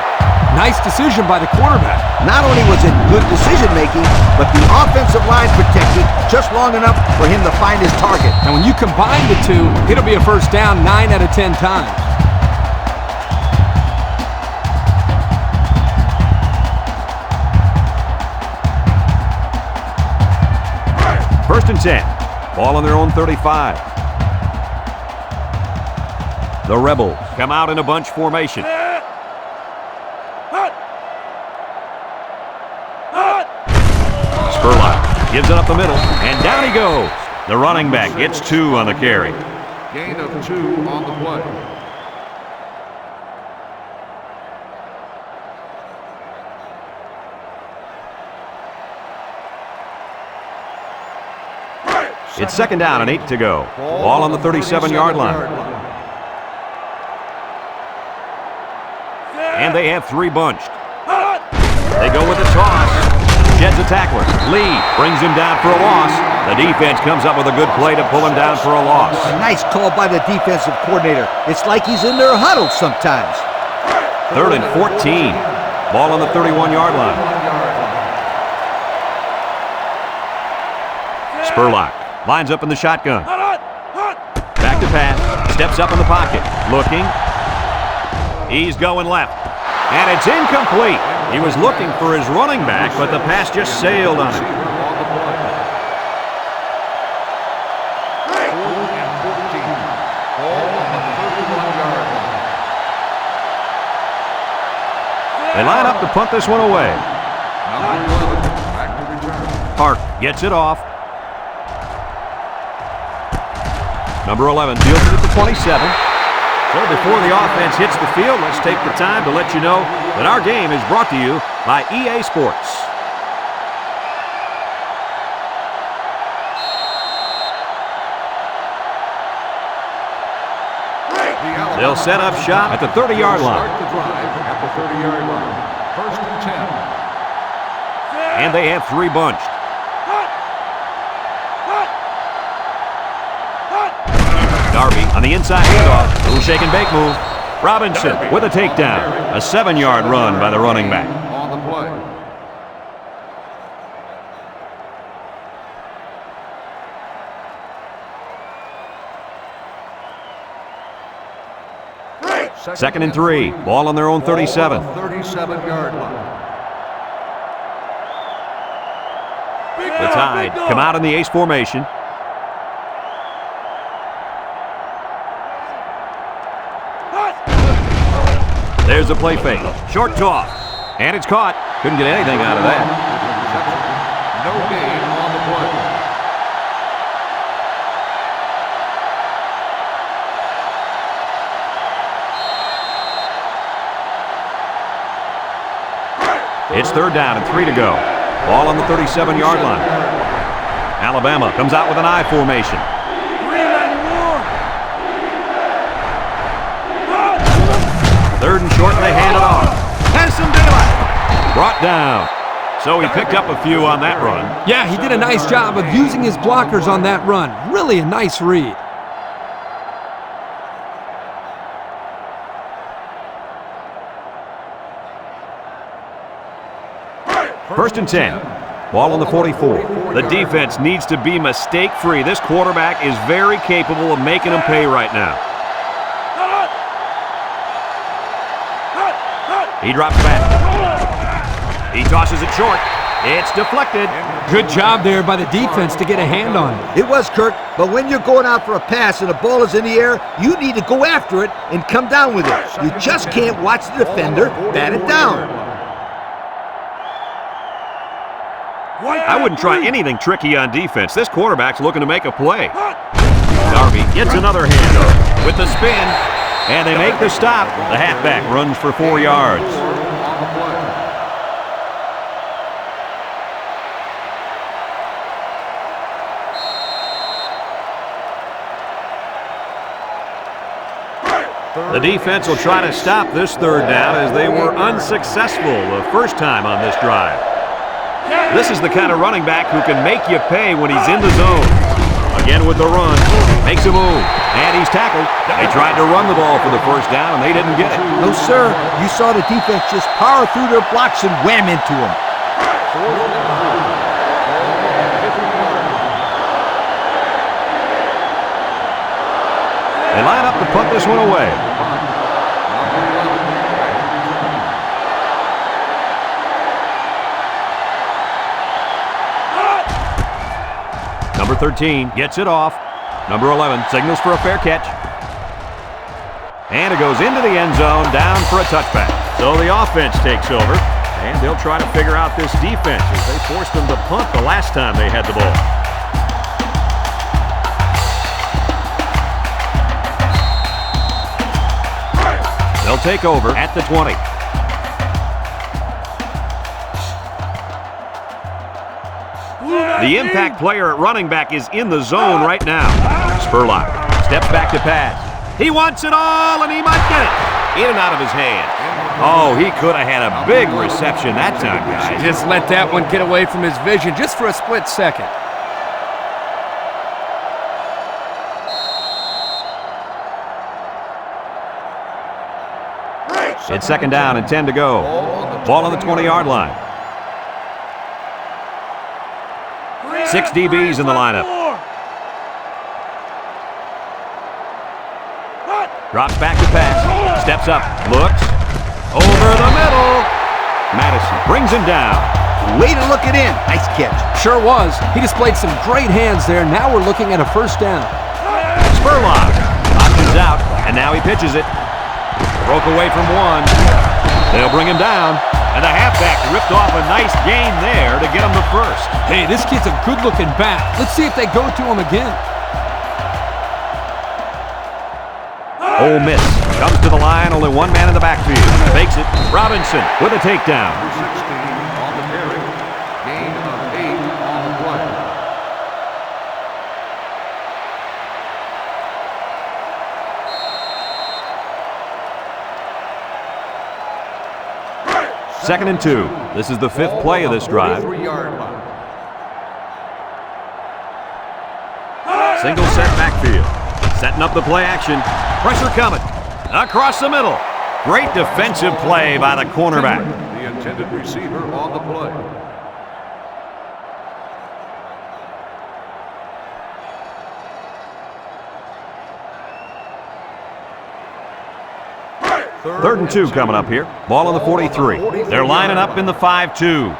Nice decision by the quarterback. Not only was it good decision-making, but the offensive line protected just long enough for him to find his target. And when you combine the two, it'll be a first down 9 out of 10 times. First and 10. Ball on their own 35. The Rebels come out in a bunch formation. Spurlock gives it up the middle, and down he goes. The running back gets 2 on the carry. Gain of 2 on the play. It's 2nd down and 8 to go. Ball on the 37-yard line. And they have 3 bunched. They go with the toss. sheds a tackler. Lee brings him down for a loss. The defense comes up with a good play to pull him down for a loss. A nice call by the defensive coordinator. It's like he's in their huddle sometimes. 3rd and 14. Ball on the 31-yard line. Spurlock lines up in the shotgun. Back to pass. Steps up in the pocket. Looking. He's going left. And it's incomplete. He was looking for his running back, but the pass just sailed on him. They line up to punt this one away. Park gets it off. Number 11 deals it at the 27. So before the offense hits the field, let's take the time to let you know that our game is brought to you by EA Sports. They'll set up shop at the 30-yard line. Start the drive at the 30-yard line. 1st and 10. And they have 3 bunched. Darby on the inside handoff. Little shake and bake move. Robinson with a takedown. A 7-yard run by the running back. On the play. Second and 3. Ball on their own 37. 37-yard line. The Tide come out in the ace formation. There's the play fake. Short toss. And it's caught. Couldn't get anything out of that. No gain on the play. It's 3rd down and 3 to go. Ball on the 37-yard line. Alabama comes out with an I formation. 3rd and short, and they hand it off. Has some daylight. Brought down. So he picked up a few on that run. Yeah, he did a nice job of using his blockers on that run. Really a nice read. First and 10. Ball on the 44. The defense needs to be mistake-free. This quarterback is very capable of making them pay right now. He drops back. He tosses it short. It's deflected. Good job there by the defense to get a hand on it. It was, Kirk, but when you're going out for a pass and the ball is in the air, you need to go after it and come down with it. You just can't watch the defender bat it down. I wouldn't try anything tricky on defense. This quarterback's looking to make a play. Darby gets another handoff with the spin, and they make the stop. The halfback runs for 4 yards. The defense will try to stop this 3rd down as they were unsuccessful the first time on this drive. This is the kind of running back who can make you pay when he's in the zone. Again with the run. Makes a move. And he's tackled. They tried to run the ball for the first down, and they didn't get it. No, sir. You saw the defense just power through their blocks and wham into them. They line up to punt this one away. Number 13 gets it off. Number 11 signals for a fair catch. And it goes into the end zone, down for a touchback. So the offense takes over, and they'll try to figure out this defense as they forced them to punt the last time they had the ball. They'll take over at the 20. The impact player at running back is in the zone right now. Spurlock steps back to pass. He wants it all, and he might get it. In and out of his hands. Oh, he could have had a big reception that time, guys. Just let that one get away from his vision just for a split second. It's second down and 10 to go. Ball on the 20-yard line. 6 DBs in the lineup. Drops back to pass. Steps up. Looks. Over the middle. Madison brings him down. Way to look it in. Nice catch. Sure was. He displayed some great hands there. Now we're looking at a first down. Spurlock. Options out, and now he pitches it. Broke away from one. They'll bring him down. And the halfback ripped off a nice gain there to get him the first. Hey, this kid's a good-looking back. Let's see if they go to him again. Ole Miss comes to the line, only one man in the backfield. Fakes it. Robinson with a takedown. 16 on the carry. Gain of 8 on the play. Second and 2. This is the 5th play of this drive. 43-yard line. Single set backfield. Setting up the play action. Pressure coming. Across the middle. Great defensive play by the cornerback. The intended receiver on the play. Third and 2 coming up here. Ball on the 43. They're lining up in the 5-2.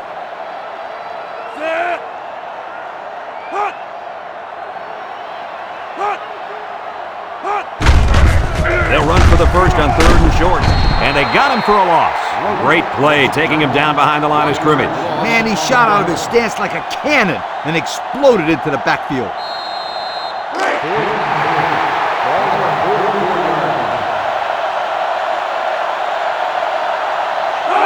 They'll run for the first on 3rd and short. And they got him for a loss. Great play, taking him down behind the line of scrimmage. Man, he shot out of his stance like a cannon and exploded into the backfield.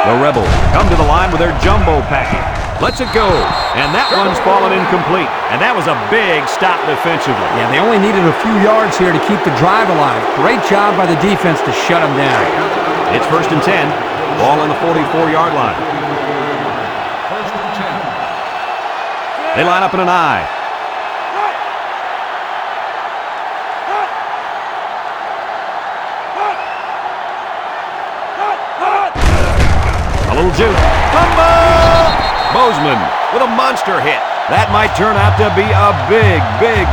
The Rebels come to the line with their jumbo package. Lets it go. And that one's fallen incomplete. And that was a big stop defensively. Yeah, they only needed a few yards here to keep the drive alive. Great job by the defense to shut them down. It's 1st and 10. Ball on the 44-yard line. 1st and 10. They line up in an I. A little juke. Fumble! Bozeman with a monster hit. That might turn out to be a big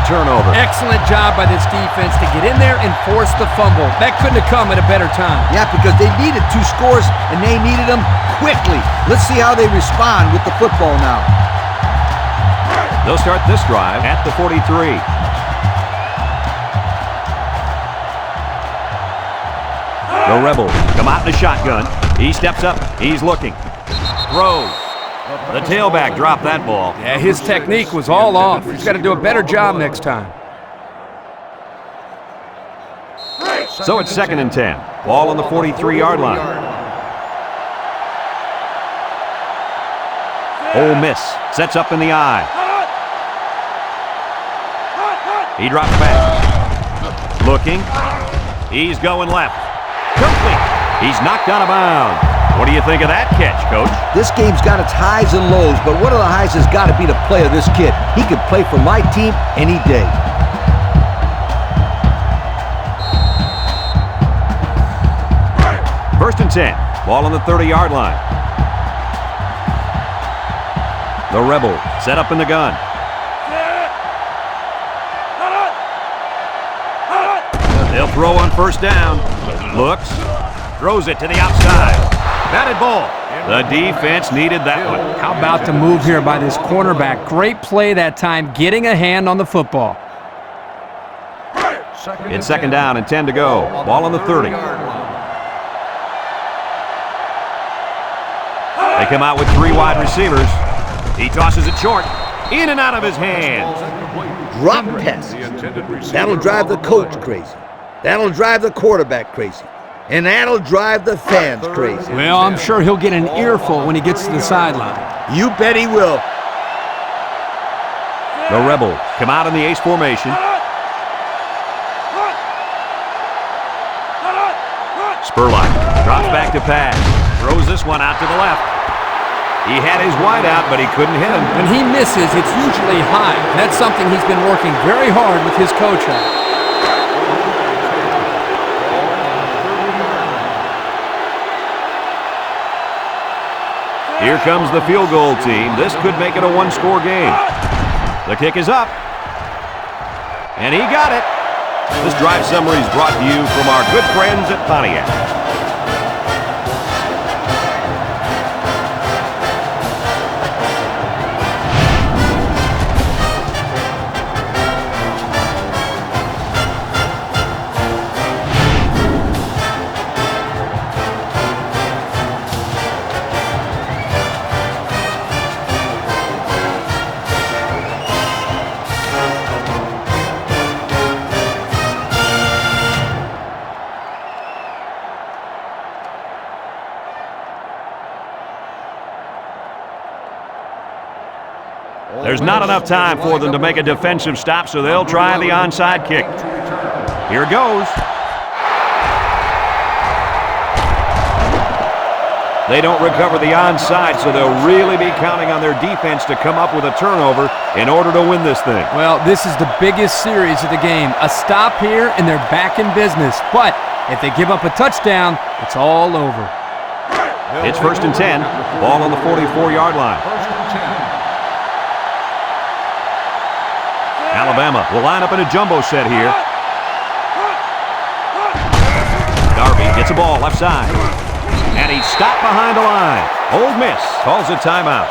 turnover. Excellent job by this defense to get in there and force the fumble. That couldn't have come at a better time. Yeah, because they needed 2 scores, and they needed them quickly. Let's see how they respond with the football now. They'll start this drive at the 43. The Rebels come out in the shotgun. He steps up. He's looking. Throws. The tailback dropped that ball. Yeah, his technique was all off. He's got to do a better job next time. So it's 2nd and 10. Ball on the 43-yard line. Ole Miss sets up in the I. He drops back. Looking. He's going left. Complete. He's knocked out of bounds. What do you think of that catch, Coach? This game's got its highs and lows, but one of the highs has got to be the play of this kid. He could play for my team any day. First and 10. Ball on the 30-yard line. The Rebels set up in the gun. They'll throw on first down. Looks. Throws it to the outside. Batted ball. The defense needed that one. How about the move here by this cornerback? Great play that time, getting a hand on the football. It's 2nd down and 10 to go. Ball on the 30. They come out with 3 wide receivers. He tosses it short. In and out of his hands. Drop pass. That'll drive the coach crazy. That'll drive the quarterback crazy. And that'll drive the fans crazy. Well, I'm sure he'll get an earful when he gets to the sideline. You bet he will. The Rebels come out in the ace formation. Spurlock drops back to pass. Throws this one out to the left. He had his wide out, but he couldn't hit him. When he misses, it's usually high. That's something he's been working very hard with his coach on. Here comes the field goal team. This could make it a one-score game. The kick is up. And he got it. This drive summary is brought to you from our good friends at Pontiac. There's not enough time for them to make a defensive stop, so they'll try the onside kick. Here it goes. They don't recover the onside, so they'll really be counting on their defense to come up with a turnover in order to win this thing. Well, this is the biggest series of the game. A stop here, and they're back in business. But if they give up a touchdown, it's all over. It's 1st and 10. Ball on the 44-yard line. Alabama will line up in a jumbo set here. Darby gets a ball left side. And he's stopped behind the line. Ole Miss calls a timeout.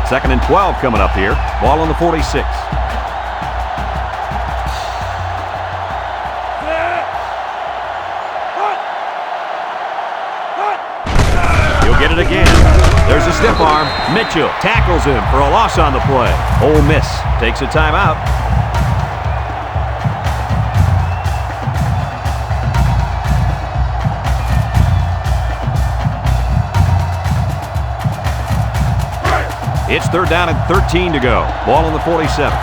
Second and 12 coming up here. Ball on the 46. Get it again. There's a stiff arm. Mitchell tackles him for a loss on the play. Ole Miss takes a timeout. It's 3rd down and 13 to go. Ball on the 47.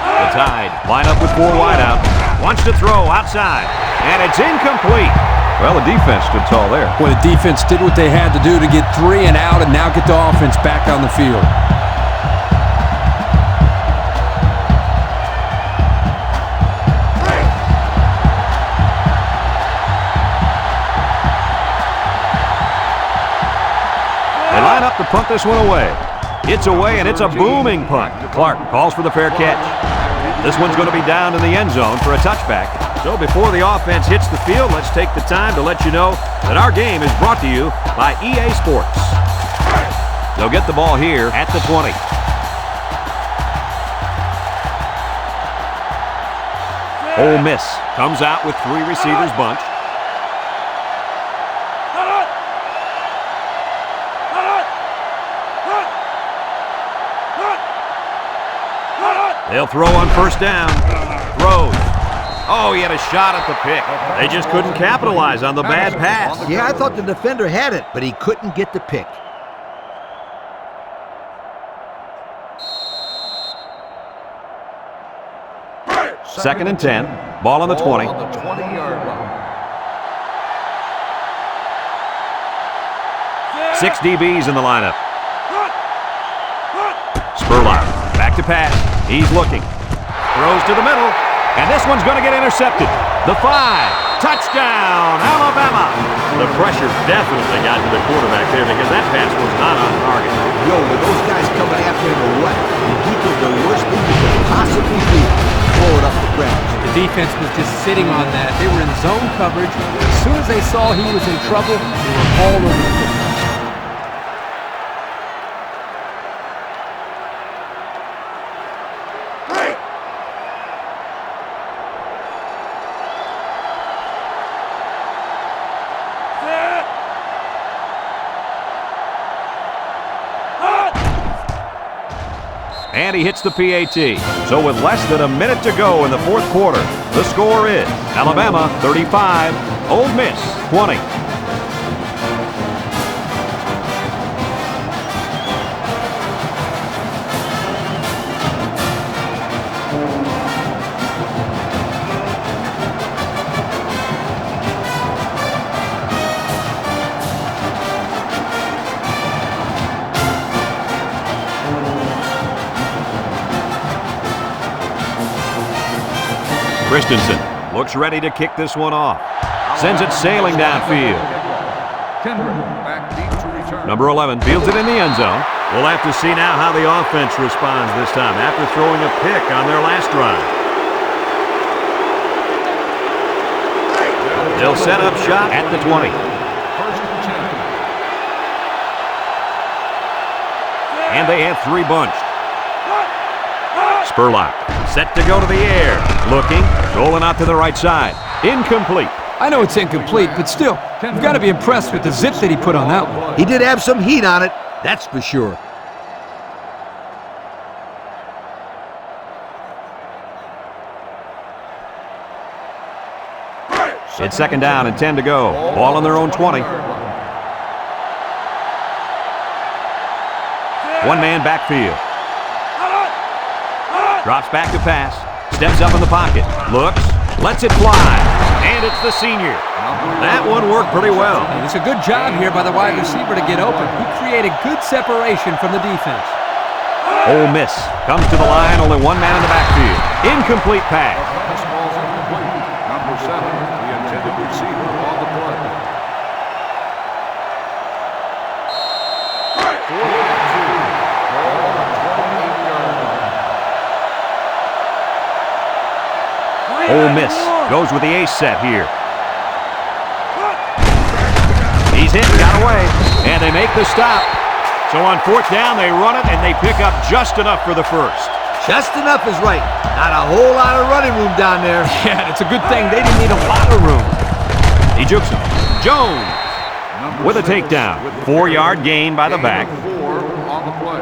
The Tide line up with 4 wideouts. Wants to throw outside. And it's incomplete. Well, the defense stood tall there. Well, the defense did what they had to do to get 3 and out and now get the offense back on the field. They line up to punt this one away. It's away, and it's a booming punt. Clark calls for the fair catch. This one's going to be down in the end zone for a touchback. So before the offense hits the field, let's take the time to let you know that our game is brought to you by EA Sports. They'll get the ball here at the 20. Ole Miss comes out with 3 receivers bunched. They'll throw on 1st down. Throws. Oh, he had a shot at the pick. They just couldn't capitalize on the bad pass. Yeah, I thought the defender had it, but he couldn't get the pick. Second and 10. Ball on the 20. On the 20-yard line. 6 DBs in the lineup. Spurlock back to pass. He's looking. Throws to the middle. And this one's going to get intercepted. The 5. Touchdown, Alabama. The pressure definitely got to the quarterback there because that pass was not on target. Yo, with those guys coming after him or what? He did the worst thing you could possibly do. Throw it up the ground. The defense was just sitting on that. They were in zone coverage. As soon as they saw he was in trouble, they were all over the field. And he hits the PAT. So with less than a minute to go in the 4th quarter, the score is Alabama 35, Ole Miss 20. Christensen looks ready to kick this one off. Sends it sailing downfield. Back deep to return. Number 11 fields it in the end zone. We'll have to see now how the offense responds this time after throwing a pick on their last drive. They'll set up shop at the 20. First and 10. And they have 3 bunched. Spurlock set to go to the air. Looking, rolling out to the right side. Incomplete. I know it's incomplete, but still, you've got to be impressed with the zip that he put on that one. He did have some heat on it, that's for sure. It's second down and 10 to go. Ball on their own 20. One man backfield. Drops back to pass. Steps up in the pocket. Looks. Lets it fly. And it's the senior. That one worked pretty well. It's a good job here by the wide receiver to get open. He created good separation from the defense. Ole Miss comes to the line. Only one man in the backfield. Incomplete pass. This ball's incomplete. Number 7, the intended receiver on the play. 4 and 2. Ball on the 28-yard line. Ole Miss goes with the ace set here. He's hit and got away. And they make the stop. So on 4th down, they run it, and they pick up just enough for the first. Just enough is right. Not a whole lot of running room down there. Yeah, it's a good thing they didn't need a lot of room. He jukes him. Jones with a takedown. 4-yard gain by the back. 4 on the play.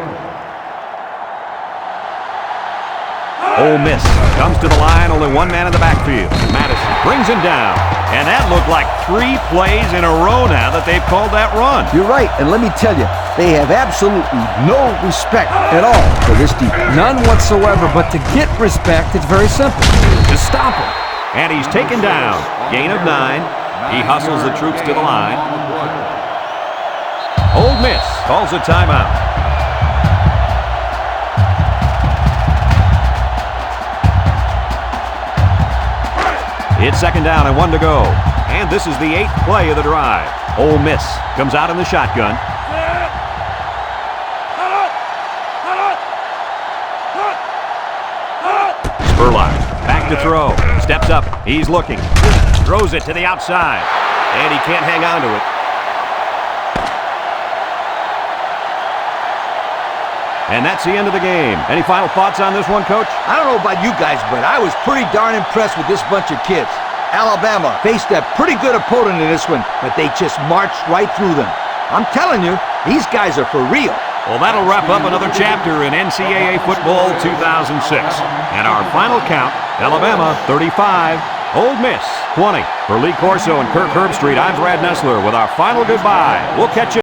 Ole Miss comes to the line. Only one man in the backfield. Madison brings him down. And that looked like 3 plays in a row now that they've called that run. You're right, and let me tell you, they have absolutely no respect at all for this defense. None whatsoever, but to get respect, it's very simple. Just stop him. And he's taken down. Gain of 9. He hustles the troops to the line. Ole Miss calls a timeout. It's second down and 1 to go. And this is the 8th play of the drive. Ole Miss comes out in the shotgun. Spurlock back to throw. Steps up. He's looking. Throws it to the outside. And he can't hang on to it. And that's the end of the game. Any final thoughts on this one, Coach? I don't know about you guys, but I was pretty darn impressed with this bunch of kids. Alabama faced a pretty good opponent in this one, but they just marched right through them. I'm telling you, these guys are for real. Well, that'll wrap up another chapter in NCAA Football 2006. And our final count, Alabama 35, Ole Miss 20. For Lee Corso and Kirk Herbstreit, I'm Brad Nessler with our final goodbye. We'll catch you